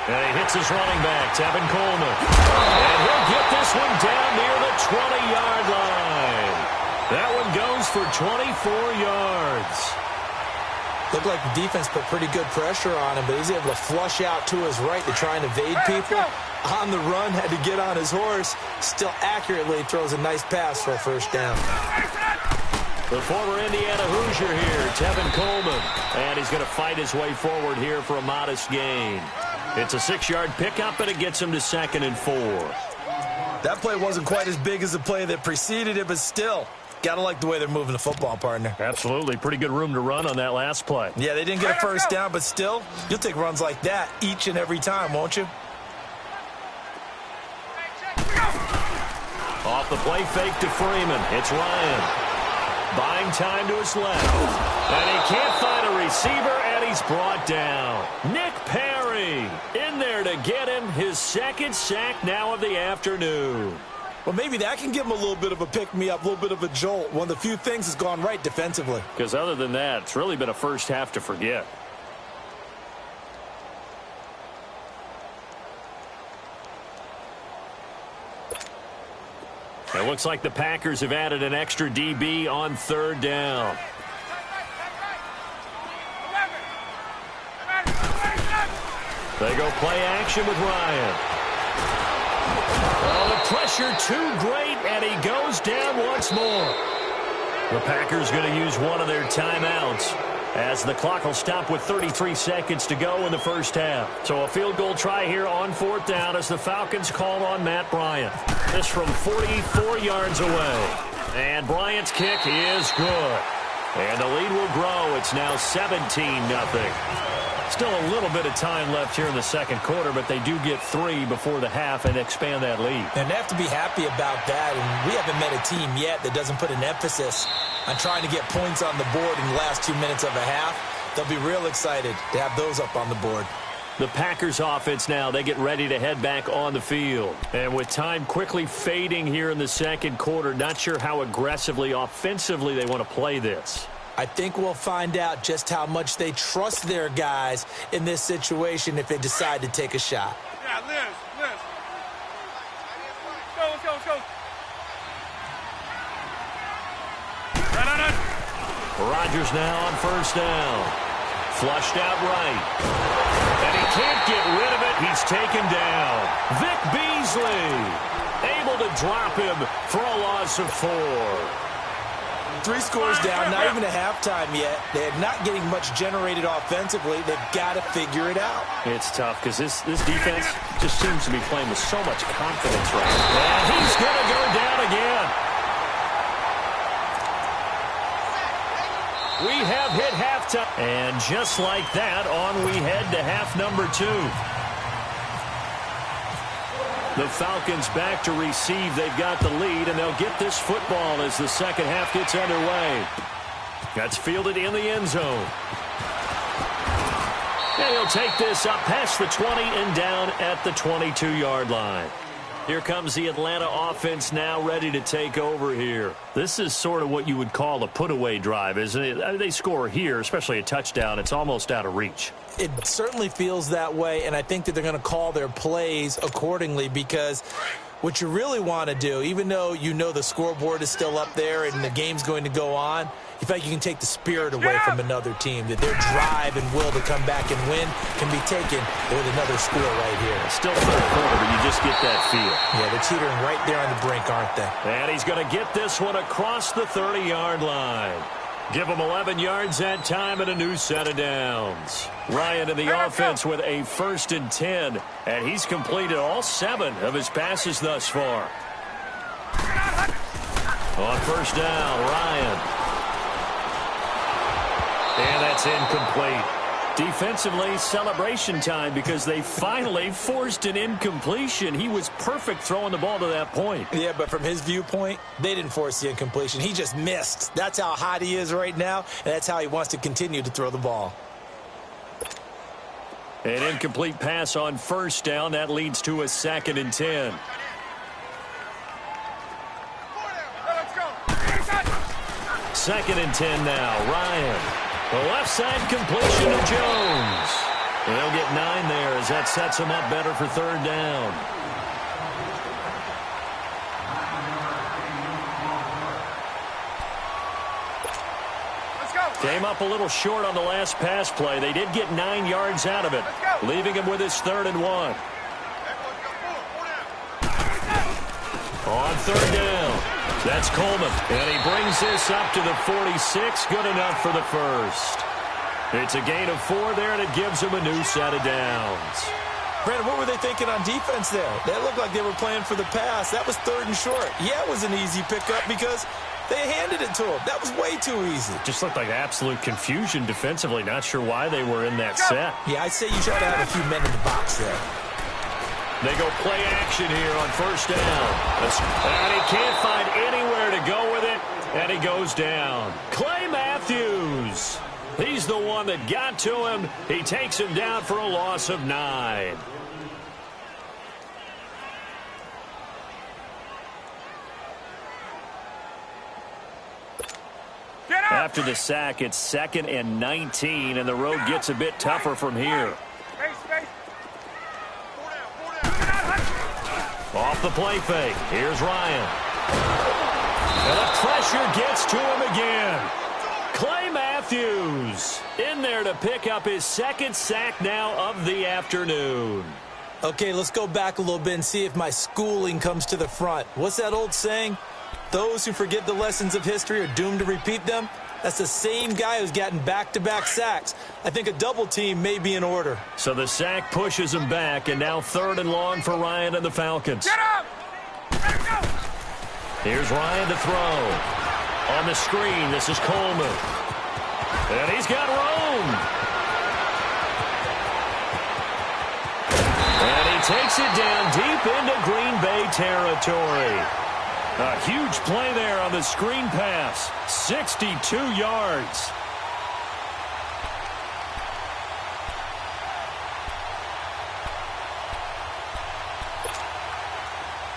And he hits his running back, Tevin Coleman. And he'll get this one down near the 20-yard line. That one goes for 24 yards. Looked like the defense put pretty good pressure on him, but he's able to flush out to his right to try and evade people. On the run, had to get on his horse. Still accurately throws a nice pass for a first down. The former Indiana Hoosier here, Tevin Coleman. And he's going to fight his way forward here for a modest gain. It's a 6-yard pickup, and it gets him to 2nd and 4. That play wasn't quite as big as the play that preceded it, but still. Gotta like the way they're moving the football, partner. Absolutely. Pretty good room to run on that last play. Yeah, they didn't get a first down, but still, you'll take runs like that each and every time, won't you? Off the play fake to Freeman. It's Ryan. Buying time to his left. And he can't find a receiver, and he's brought down. Nick Perry in there to get him his second sack now of the afternoon. Well, maybe that can give him a little bit of a pick-me-up, a little bit of a jolt. One of the few things that's gone right defensively. Because other than that, it's really been a first half to forget. It looks like the Packers have added an extra DB on third down. They go play action with Ryan. Oh, the pressure too great, and he goes down once more. The Packers going to use one of their timeouts as the clock will stop with 33 seconds to go in the first half. So a field goal try here on fourth down as the Falcons call on Matt Bryant. This from 44 yards away. And Bryant's kick is good. And the lead will grow. It's now 17-0. Still a little bit of time left here in the second quarter, but they do get 3 before the half and expand that lead. And they have to be happy about that. And we haven't met a team yet that doesn't put an emphasis on trying to get points on the board in the last 2 minutes of a half. They'll be real excited to have those up on the board. The Packers offense now, they get ready to head back on the field. And with time quickly fading here in the second quarter, not sure how aggressively, offensively they want to play this. I think we'll find out just how much they trust their guys in this situation if they decide to take a shot. Yeah, Liz. Let's go. Rodgers now on first down. Flushed out right. And he can't get rid of it. He's taken down. Vic Beasley able to drop him for a loss of 4. 3 scores down, not even a halftime yet. They're not getting much generated offensively. They've got to figure it out. It's tough because this defense just seems to be playing with so much confidence right now. And he's going to go down again. We have hit halftime. And just like that, on we head to half number 2. The Falcons back to receive. They've got the lead, and they'll get this football as the second half gets underway. That's fielded in the end zone. And he'll take this up past the 20 and down at the 22-yard line. Here comes the Atlanta offense now ready to take over here. This is sort of what you would call a put-away drive, isn't it? I mean, they score here, especially a touchdown. It's almost out of reach. It certainly feels that way, and I think that they're going to call their plays accordingly because what you really want to do, even though you know the scoreboard is still up there and the game's going to go on, you feel like you can take the spirit away from another team, that their drive and will to come back and win can be taken with another score right here. Still third quarter, but you just get that feel. Yeah, they're teetering right there on the brink, aren't they? And he's going to get this one across the 30-yard line. Give him 11 yards that time and a new set of downs. Ryan in the offense with a 1st and 10, and he's completed all 7 of his passes thus far. On first down, Ryan. And that's incomplete. Defensively, celebration time because they finally forced an incompletion. He was perfect throwing the ball to that point. Yeah, but from his viewpoint, they didn't force the incompletion. He just missed. That's how hot he is right now, and that's how he wants to continue to throw the ball. An incomplete pass on first down. That leads to a 2nd and 10. Let's go. 2nd and 10 now. Ryan. The left side completion to Jones. They'll get 9 there as that sets him up better for third down. Let's go. Came up a little short on the last pass play. They did get 9 yards out of it, leaving him with his 3rd and 1. On third down. That's Coleman, and he brings this up to the 46. Good enough for the first. It's a gain of 4 there, and it gives him a new set of downs. Brandon, what were they thinking on defense there? That looked like they were playing for the pass. That was 3rd and short. Yeah, it was an easy pickup because they handed it to him. That was way too easy. Just looked like absolute confusion defensively. Not sure why they were in that set. Yeah, I'd say you try to have a few men in the box there. They go play action here on first down. And he can't find anywhere to go with it, and he goes down. Clay Matthews. He's the one that got to him. He takes him down for a loss of 9. After the sack, it's 2nd and 19, and the road gets a bit tougher from here. Off the play fake. Here's Ryan. And the pressure gets to him again. Clay Matthews in there to pick up his 2nd sack now of the afternoon. Okay, let's go back a little bit and see if my schooling comes to the front. What's that old saying? Those who forget the lessons of history are doomed to repeat them. That's the same guy who's gotten back-to-back sacks. I think a double team may be in order. So the sack pushes him back, and now 3rd and long for Ryan and the Falcons. Get up! Let go! Here's Ryan to throw. On the screen, this is Coleman. And he's got room. And he takes it down deep into Green Bay territory. A huge play there on the screen pass. 62 yards.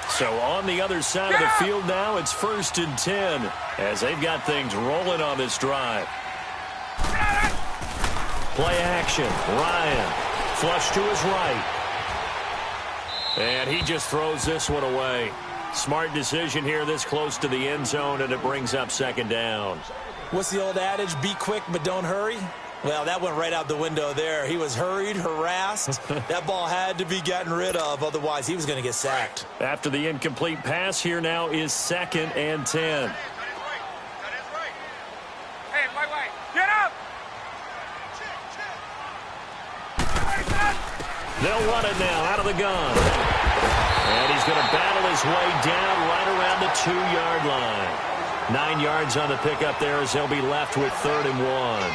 So on the other side of the field now, it's 1st and 10 as they've got things rolling on this drive. Play action. Ryan. Flush to his right. And he just throws this one away. Smart decision here this close to the end zone, and it brings up 2nd down. What's the old adage? Be quick, but don't hurry? Well, that went right out the window there. He was hurried, harassed. That ball had to be gotten rid of, otherwise he was going to get sacked. After the incomplete pass, here now is 2nd and 10. That is right. Hey, wait. Get up! They'll run it now out of the gun. And he's going to battle his way down right around the 2-yard line. 9 yards on the pickup there as they'll be left with 3rd and 1.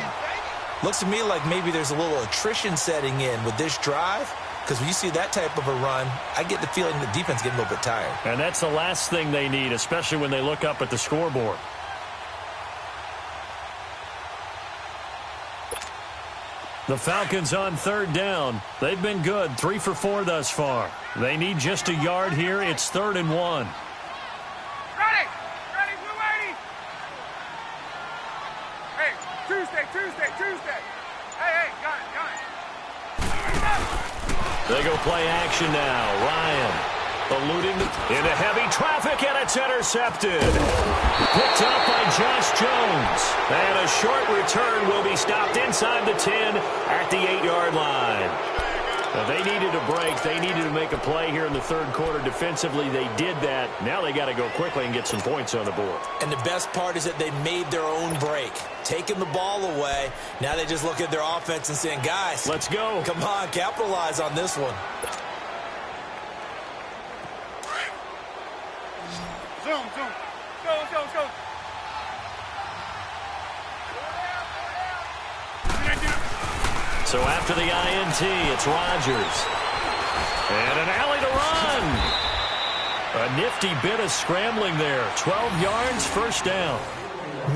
Looks to me like maybe there's a little attrition setting in with this drive, because when you see that type of a run, I get the feeling the defense getting a little bit tired. And that's the last thing they need, especially when they look up at the scoreboard. The Falcons on 3rd down. They've been good, 3 for 4 thus far. They need just a yard here. It's 3rd and 1. Ready, we're waiting. Hey, Tuesday. Hey, got it. They go play action now. Ryan eluding into heavy traffic, and it's intercepted. Picked up by Josh Jones. And a short return will be stopped inside the 10 at the 8-yard line. Now, they needed a break. They needed to make a play here in the 3rd quarter defensively. They did that. Now they got to go quickly and get some points on the board. And the best part is that they made their own break. Taking the ball away. Now they just look at their offense and saying, guys, let's go. Come on, capitalize on this one. Zoom. Go. So after the INT, it's Rodgers. And an alley to run. A nifty bit of scrambling there. 12 yards, 1st down.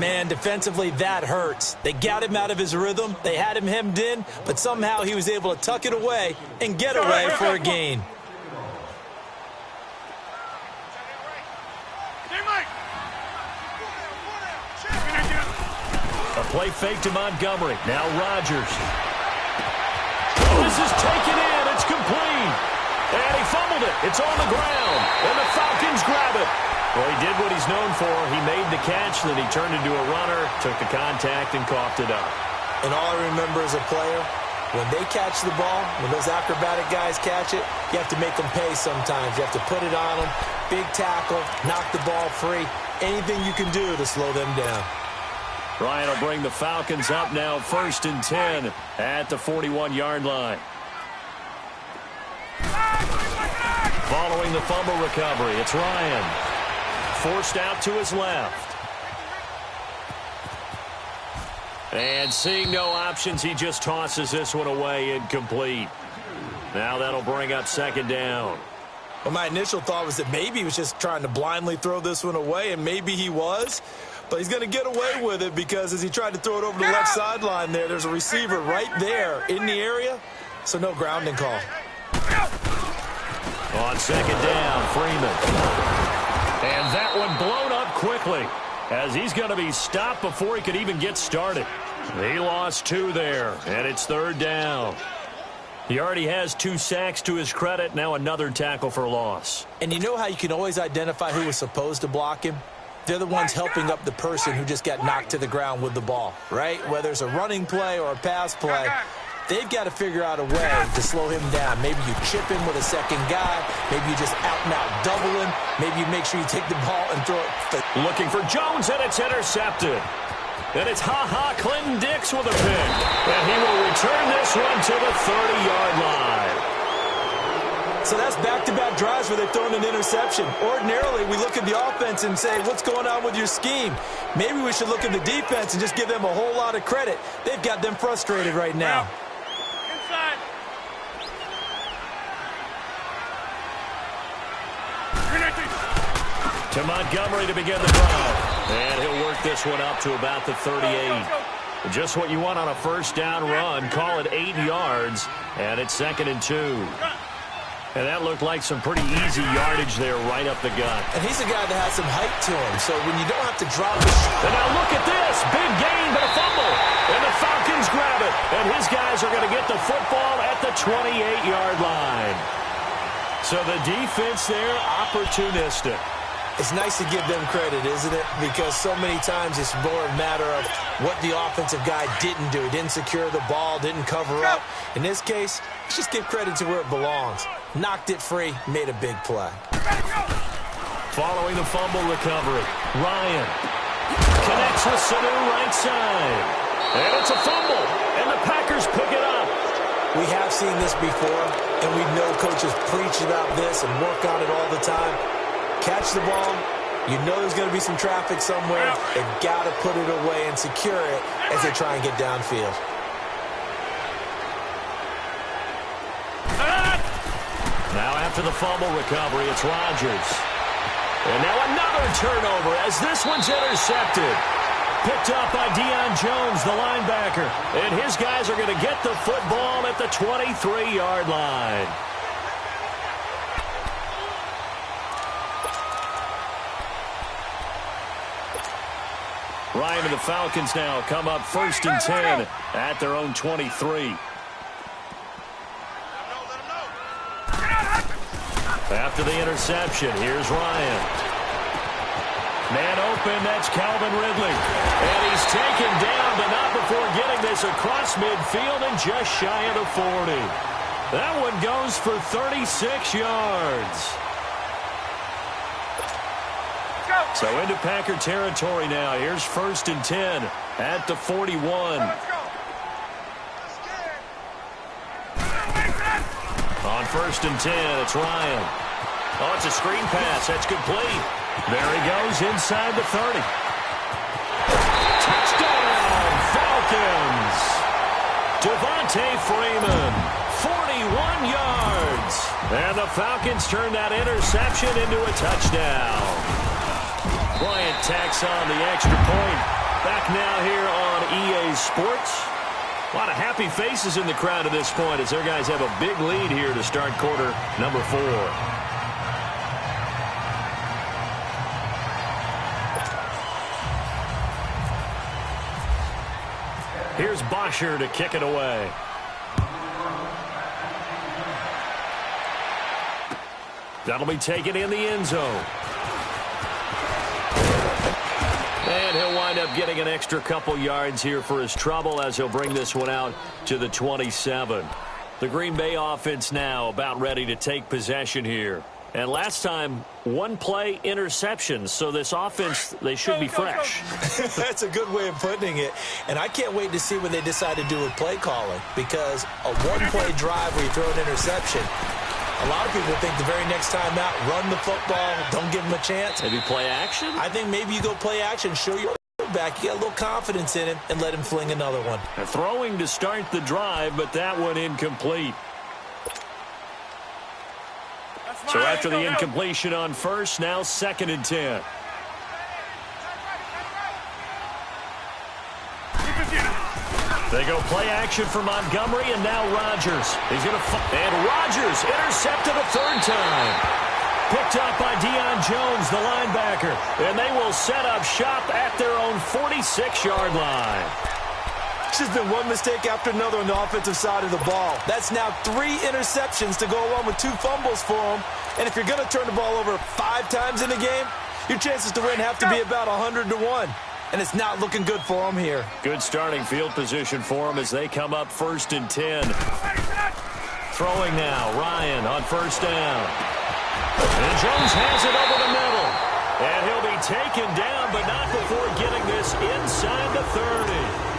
Man, defensively, that hurts. They got him out of his rhythm. They had him hemmed in, but somehow he was able to tuck it away and get away for a gain. A play fake to Montgomery. Now Rodgers. This is taken in. It's complete. And he fumbled it. It's on the ground. And the Falcons grab it. Well, he did what he's known for. He made the catch, then he turned into a runner, took the contact, and coughed it up. And all I remember as a player, when they catch the ball, when those acrobatic guys catch it, you have to make them pay sometimes. You have to put it on them, big tackle, knock the ball free, anything you can do to slow them down. Ryan will bring the Falcons up now 1st and 10 at the 41-yard line. Following the fumble recovery, it's Ryan. Forced out to his left. And seeing no options, he just tosses this one away incomplete. Now that'll bring up second down. Well, my initial thought was that maybe he was just trying to blindly throw this one away, and maybe he was. But he's going to get away with it because as he tried to throw it over the left sideline there's a receiver right there in the area, so no grounding call. On second down, Freeman. And that one blown up quickly as he's going to be stopped before he could even get started. He lost 2 there, and it's third down. He already has 2 sacks to his credit, now another tackle for loss. And you know how you can always identify who was supposed to block him? They're the ones helping up the person who just got knocked to the ground with the ball, right? Whether it's a running play or a pass play, they've got to figure out a way to slow him down. Maybe you chip him with a second guy. Maybe you just out-and-out double him. Maybe you make sure you take the ball and throw it. Looking for Jones, and it's intercepted. And it's Clinton Dix with a pick. And he will return this one to the 30-yard line. So that's back-to-back drives where they've thrown an interception. Ordinarily, we look at the offense and say, what's going on with your scheme? Maybe we should look at the defense and just give them a whole lot of credit. They've got them frustrated right now. Inside. To Montgomery to begin the drive. And he'll work this one up to about the 38. Just what you want on a first down run. Call it 8 yards. And it's 2nd and 2. And that looked like some pretty easy yardage there right up the gut. And he's a guy that has some height to him, so when you don't have to drop the shot. And now look at this. Big gain, but a fumble. And the Falcons grab it. And his guys are going to get the football at the 28-yard line. So the defense there, opportunistic. It's nice to give them credit, isn't it? Because so many times it's more a matter of what the offensive guy didn't do. He didn't secure the ball, didn't cover up. In this case, let's just give credit to where it belongs. Knocked it free, made a big play. Following the fumble recovery, Ryan connects with Sanu right side. And it's a fumble, and the Packers pick it up. We have seen this before, and we know coaches preach about this and work on it all the time. Catch the ball. You know there's going to be some traffic somewhere. They've got to put it away and secure it as they try and get downfield. Now after the fumble recovery, it's Rodgers. And now another turnover as this one's intercepted. Picked up by Deion Jones, the linebacker. And his guys are going to get the football at the 23-yard line. Ryan and the Falcons now come up 1st and 10 at their own 23. After the interception, here's Ryan. Man open, that's Calvin Ridley. And he's taken down, but not before getting this across midfield and just shy of the 40. That one goes for 36 yards. So into Packer territory now. Here's 1st and 10 at the 41. On 1st and 10, it's Ryan. Oh, it's a screen pass. That's complete. There he goes inside the 30. Touchdown, Falcons. Devontae Freeman, 41 yards. And the Falcons turn that interception into a touchdown. Bryant tacks on the extra point. Back now here on EA Sports. A lot of happy faces in the crowd at this point as their guys have a big lead here to start quarter number 4. Here's Bosher to kick it away. That'll be taken in the end zone. And he'll wind up getting an extra couple yards here for his trouble as he'll bring this one out to the 27. The Green Bay offense now about ready to take possession here. And last time, 1-play interceptions. So this offense, they should be fresh. That's a good way of putting it. And I can't wait to see what they decide to do with play calling. Because a 1-play drive where you throw an interception, a lot of people think the very next time out, run the football, don't give them a chance. Maybe play action? I think maybe you go play action, show your back, you get a little confidence in him, and let him fling another one. Throwing to start the drive, but that one incomplete. So after the incompletion on first, now 2nd and 10. They go play action for Montgomery, and now Rodgers. He's going to and Rodgers intercepted a 3rd time. Picked up by Deion Jones, the linebacker. And they will set up shop at their own 46-yard line. It's just been one mistake after another on the offensive side of the ball. That's now 3 interceptions to go along with 2 fumbles for them. And if you're going to turn the ball over 5 times in a game, your chances to win have to be about 100-1. And it's not looking good for them here. Good starting field position for them as they come up 1st and 10. Throwing now, Ryan on 1st down. And Jones has it over the middle. And he'll be taken down, but not before getting this inside the 30.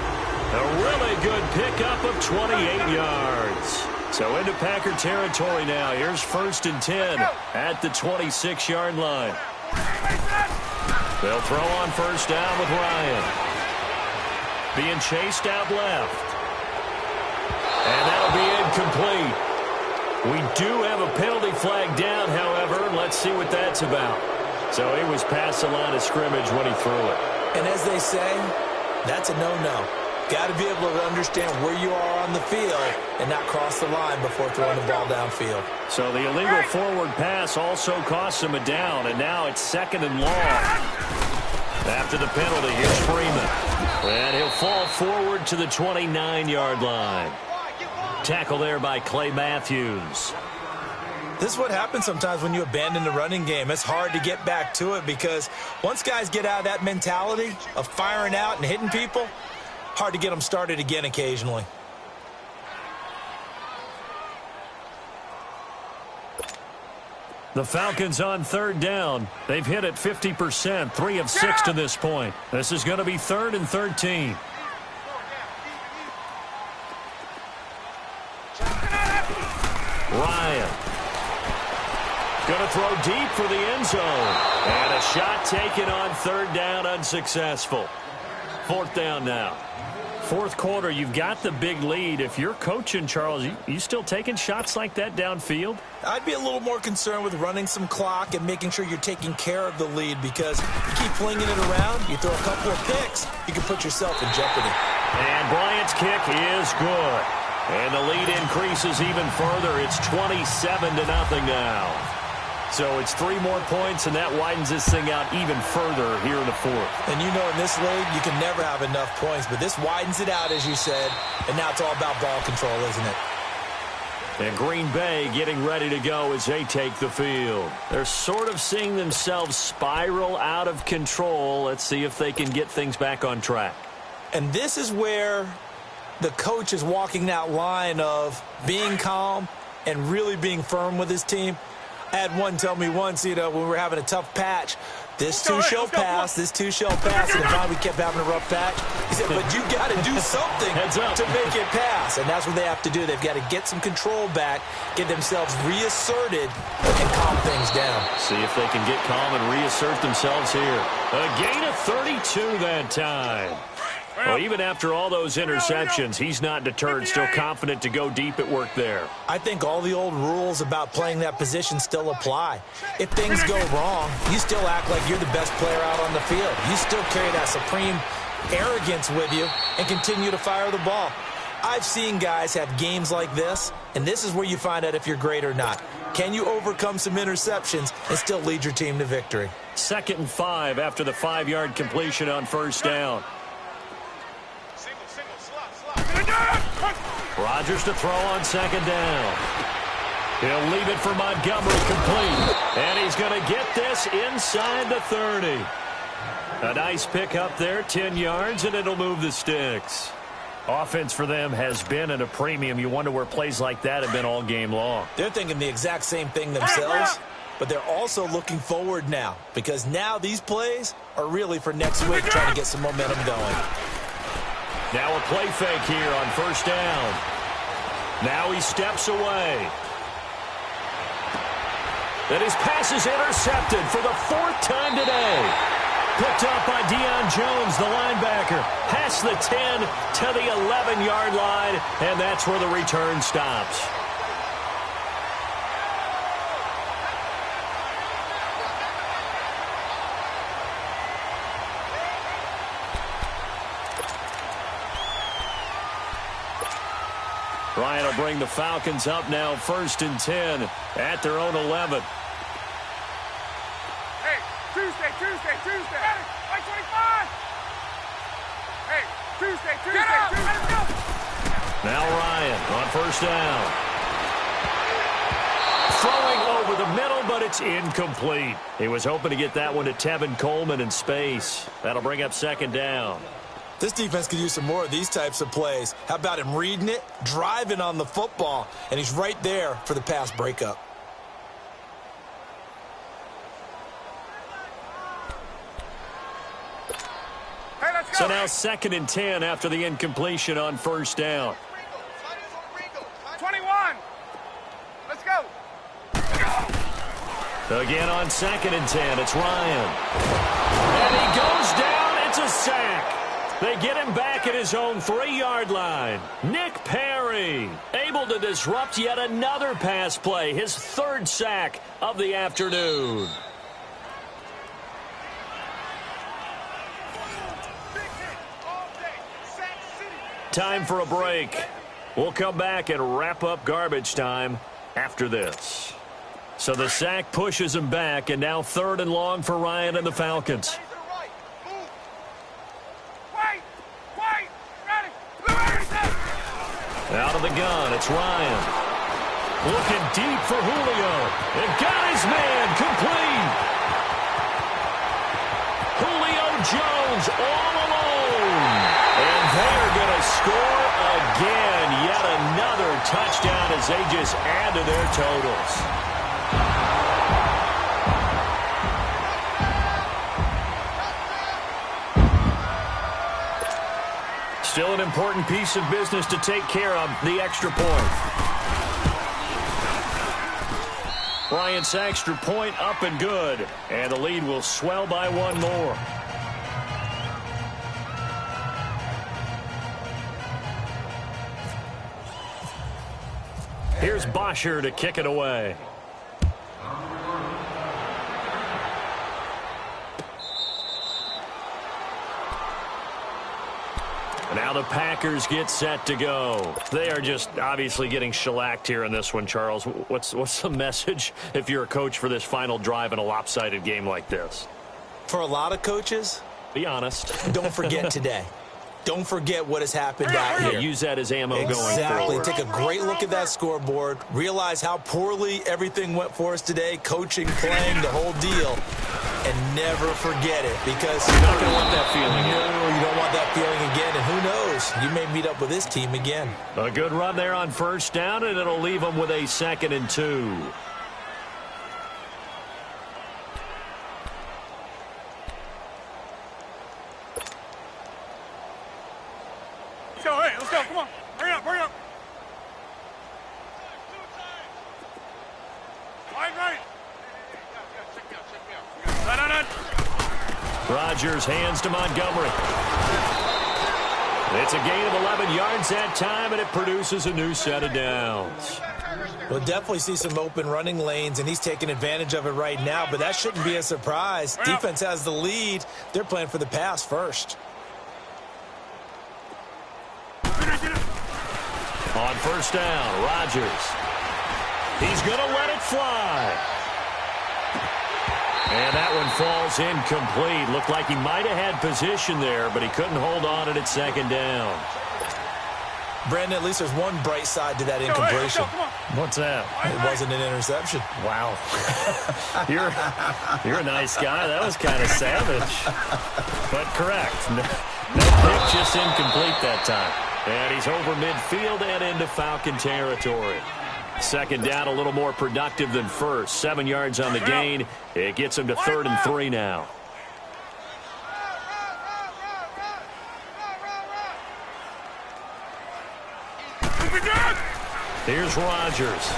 A really good pickup of 28 yards. So into Packer territory now. Here's 1st and 10 at the 26-yard line. They'll throw on 1st down with Ryan. Being chased out left. And that'll be incomplete. We do have a penalty flag down, however. Let's see what that's about. So he was past the line of scrimmage when he threw it. And as they say, that's a no-no. Got to be able to understand where you are on the field and not cross the line before throwing the ball downfield. So the illegal forward pass also cost him a down, and now it's 2nd and long. After the penalty, here's Freeman. And he'll fall forward to the 29-yard line. Tackle there by Clay Matthews. This is what happens sometimes when you abandon the running game. It's hard to get back to it because once guys get out of that mentality of firing out and hitting people, hard to get them started again occasionally. The Falcons on 3rd down. They've hit it 50%, 3 of 6 to this point. This is going to be 3rd and 13. Ryan. Going to throw deep for the end zone. And a shot taken on 3rd down, unsuccessful. 4th down now. 4th quarter, you've got the big lead. If you're coaching, Charles, you still taking shots like that downfield? I'd be a little more concerned with running some clock and making sure you're taking care of the lead because you keep flinging it around, you throw a couple of picks, you can put yourself in jeopardy. And Bryant's kick is good. And the lead increases even further. It's 27-0 now. So it's 3 more points, and that widens this thing out even further here in the 4th. And you know in this league, you can never have enough points, but this widens it out, as you said, and now it's all about ball control, isn't it? And Green Bay getting ready to go as they take the field. They're sort of seeing themselves spiral out of control. Let's see if they can get things back on track. And this is where the coach is walking that line of being calm and really being firm with his team. I had one tell me once, when we were having a tough patch, this too shall pass, this too shall pass. And finally we kept having a rough patch. He said, but you got to do something to make it pass. And that's what they have to do. They've got to get some control back, get themselves reasserted, and calm things down. See if they can get calm and reassert themselves here. A gain of 32 that time. Well, even after all those interceptions, he's not deterred, still confident to go deep at work there. I think all the old rules about playing that position still apply. If things go wrong, you still act like you're the best player out on the field. You still carry that supreme arrogance with you and continue to fire the ball. I've seen guys have games like this, and this is where you find out if you're great or not. Can you overcome some interceptions and still lead your team to victory? 2nd and 5 after the 5-yard completion on 1st down. Rodgers to throw on 2nd down. He'll leave it for Montgomery complete. And he's going to get this inside the 30. A nice pick up there, 10 yards, and it'll move the sticks. Offense for them has been at a premium. You wonder where plays like that have been all game long. They're thinking the exact same thing themselves, but they're also looking forward now because now these plays are really for next week, trying to get some momentum going. Now a play fake here on 1st down. Now he steps away. And his pass is intercepted for the 4th time today. Picked up by Deion Jones, the linebacker. Past the 10 to the 11-yard line, and that's where the return stops. Ryan will bring the Falcons up now 1st and 10 at their own 11. Hey, Tuesday. Ready? Like 25. Hey, Tuesday. Let's go. Now Ryan on 1st down. Throwing over the middle, but it's incomplete. He was hoping to get that one to Tevin Coleman in space. That'll bring up 2nd down. This defense could use some more of these types of plays. How about him reading it, driving on the football, and he's right there for the pass breakup. Hey, let's go. So now 2nd and 10 after the incompletion on 1st down. 21. Let's go. Again on 2nd and 10, it's Ryan. And he goes down, it's a sack. They get him back at his own 3-yard line. Nick Perry able to disrupt yet another pass play, his 3rd sack of the afternoon. Time for a break. We'll come back and wrap up garbage time after this. So the sack pushes him back, and now 3rd and long for Ryan and the Falcons. Out of the gun, it's Ryan. Looking deep for Julio. And got his man complete. Julio Jones all alone. And they're going to score again. Yet another touchdown as they just add to their totals. Still an important piece of business to take care of, the extra point. Bryant's extra point up and good. And the lead will swell by 1 more. Here's Bosher to kick it away. Now the Packers get set to go. They are just obviously getting shellacked here in this one, Charles. What's the message if you're a coach for this final drive in a lopsided game like this? For a lot of coaches, be honest. Don't forget today. Don't forget what has happened out here. Use that as ammo going Exactly. forward. Take a great look at that scoreboard. Realize how poorly everything went for us today. Coaching, playing, the whole deal. And never forget it, because you're not going to want that feeling. No, you don't want that feeling again. And who knows? You may meet up with this team again. A good run there on 1st down, and it'll leave them with a 2nd and 2. Let's go. Come on. Hurry up. Right. No. Rodgers hands to Montgomery. It's a gain of 11 yards that time, and it produces a new set of downs. We'll definitely see some open running lanes, and he's taking advantage of it right now, but that shouldn't be a surprise. Defense has the lead. They're playing for the pass first. On 1st down, Rodgers. He's going to let it fly. And that one falls incomplete. Looked like he might have had position there, but he couldn't hold on it at 2nd down. Brandon, at least there's one bright side to that incompletion. What's that? It wasn't an interception. Wow. You're a nice guy. That was kind of savage. But correct. No pick, just incomplete that time. And he's over midfield and into Falcon territory. 2nd down, a little more productive than 1st. 7 yards on the gain. It gets him to 3rd and 3 now. Here's Rodgers.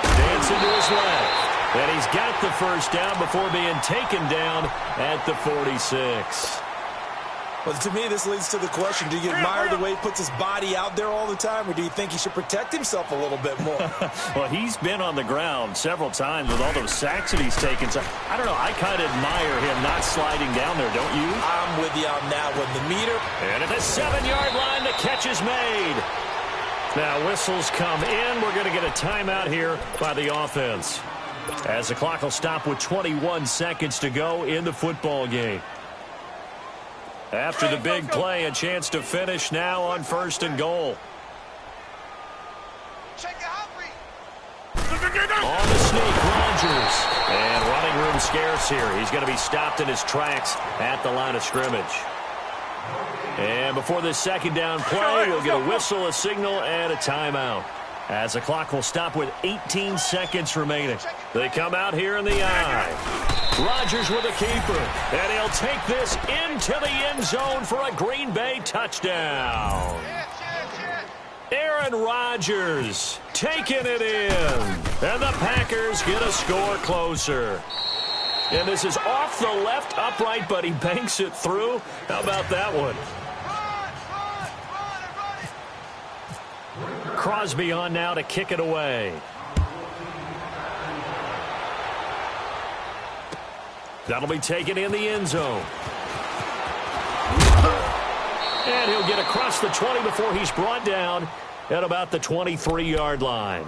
Dancing to his left. And he's got the 1st down before being taken down at the 46. Well, to me, this leads to the question, do you admire the way he puts his body out there all the time, or do you think he should protect himself a little bit more? Well, he's been on the ground several times with all those sacks that he's taken. So, I don't know, I kind of admire him not sliding down there, don't you? I'm with you on that one. The meter. And at the 7-yard line, the catch is made. Now whistles come in. We're going to get a timeout here by the offense, as the clock will stop with 21 seconds to go in the football game. After the big play, a chance to finish now on 1st and goal. On the sneak, Rodgers. And running room scarce here. He's going to be stopped in his tracks at the line of scrimmage. And before this second down play, we'll get a whistle, a signal, and a timeout, as the clock will stop with 18 seconds remaining. They come out here in the eye. Rodgers with a keeper, and he'll take this into the end zone for a Green Bay touchdown. Aaron Rodgers taking it in, and the Packers get a score closer. And this is off the left upright, but he banks it through. How about that one? Crosby on now to kick it away. That'll be taken in the end zone. And he'll get across the 20 before he's brought down at about the 23-yard line.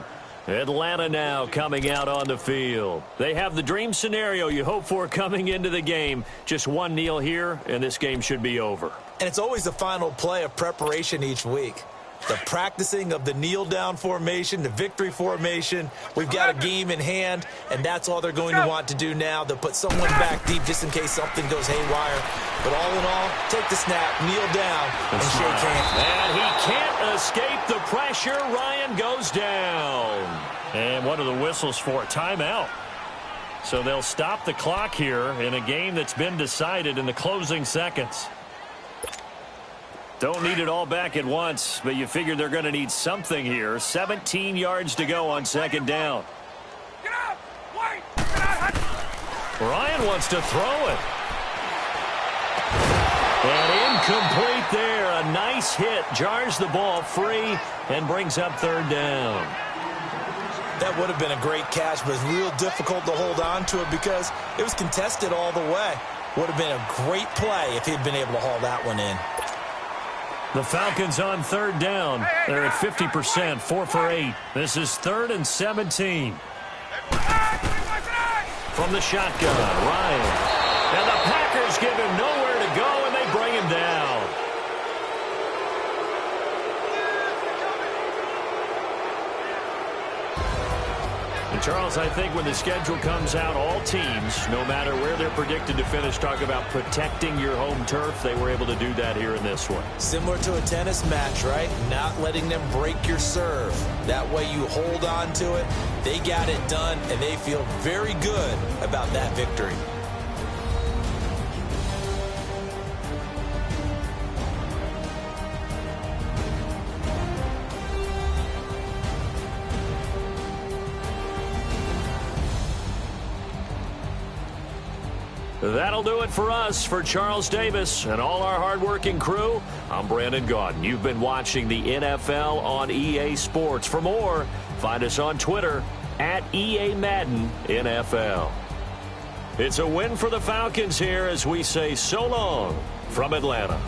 Atlanta now coming out on the field. They have the dream scenario you hope for coming into the game. Just one kneel here, and this game should be over. And it's always the final play of preparation each week. The practicing of the kneel-down formation, the victory formation. We've got a game in hand, and that's all they're going to want to do now. They'll put someone back deep just in case something goes haywire. But all in all, take the snap, kneel down, and shake hands. And he can't escape the pressure. Ryan goes down. And what are the whistles for? Timeout. So they'll stop the clock here in a game that's been decided in the closing seconds. Don't need it all back at once, but you figure they're going to need something here. 17 yards to go on second down. Get up! Wait! Get out! Ryan wants to throw it. And incomplete there. A nice hit. Jars the ball free and brings up third down. That would have been a great catch, but it's real difficult to hold on to it because it was contested all the way. Would have been a great play if he'd been able to haul that one in. The Falcons on third down. They're at 50%, 4 for 8. This is 3rd and 17. From the shotgun, Ryan. And the Packers give him nowhere to go, and they bring him down. And Charles, I think when the schedule comes out, all teams, no matter where they're predicted to finish, talk about protecting your home turf. They were able to do that here in this one. Similar to a tennis match, right? Not letting them break your serve. That way you hold on to it. They got it done, and they feel very good about that victory. That'll do it for us. For Charles Davis and all our hardworking crew, I'm Brandon Gaudin. You've been watching the NFL on EA Sports. For more, find us on Twitter at EA Madden NFL. It's a win for the Falcons here as we say so long from Atlanta.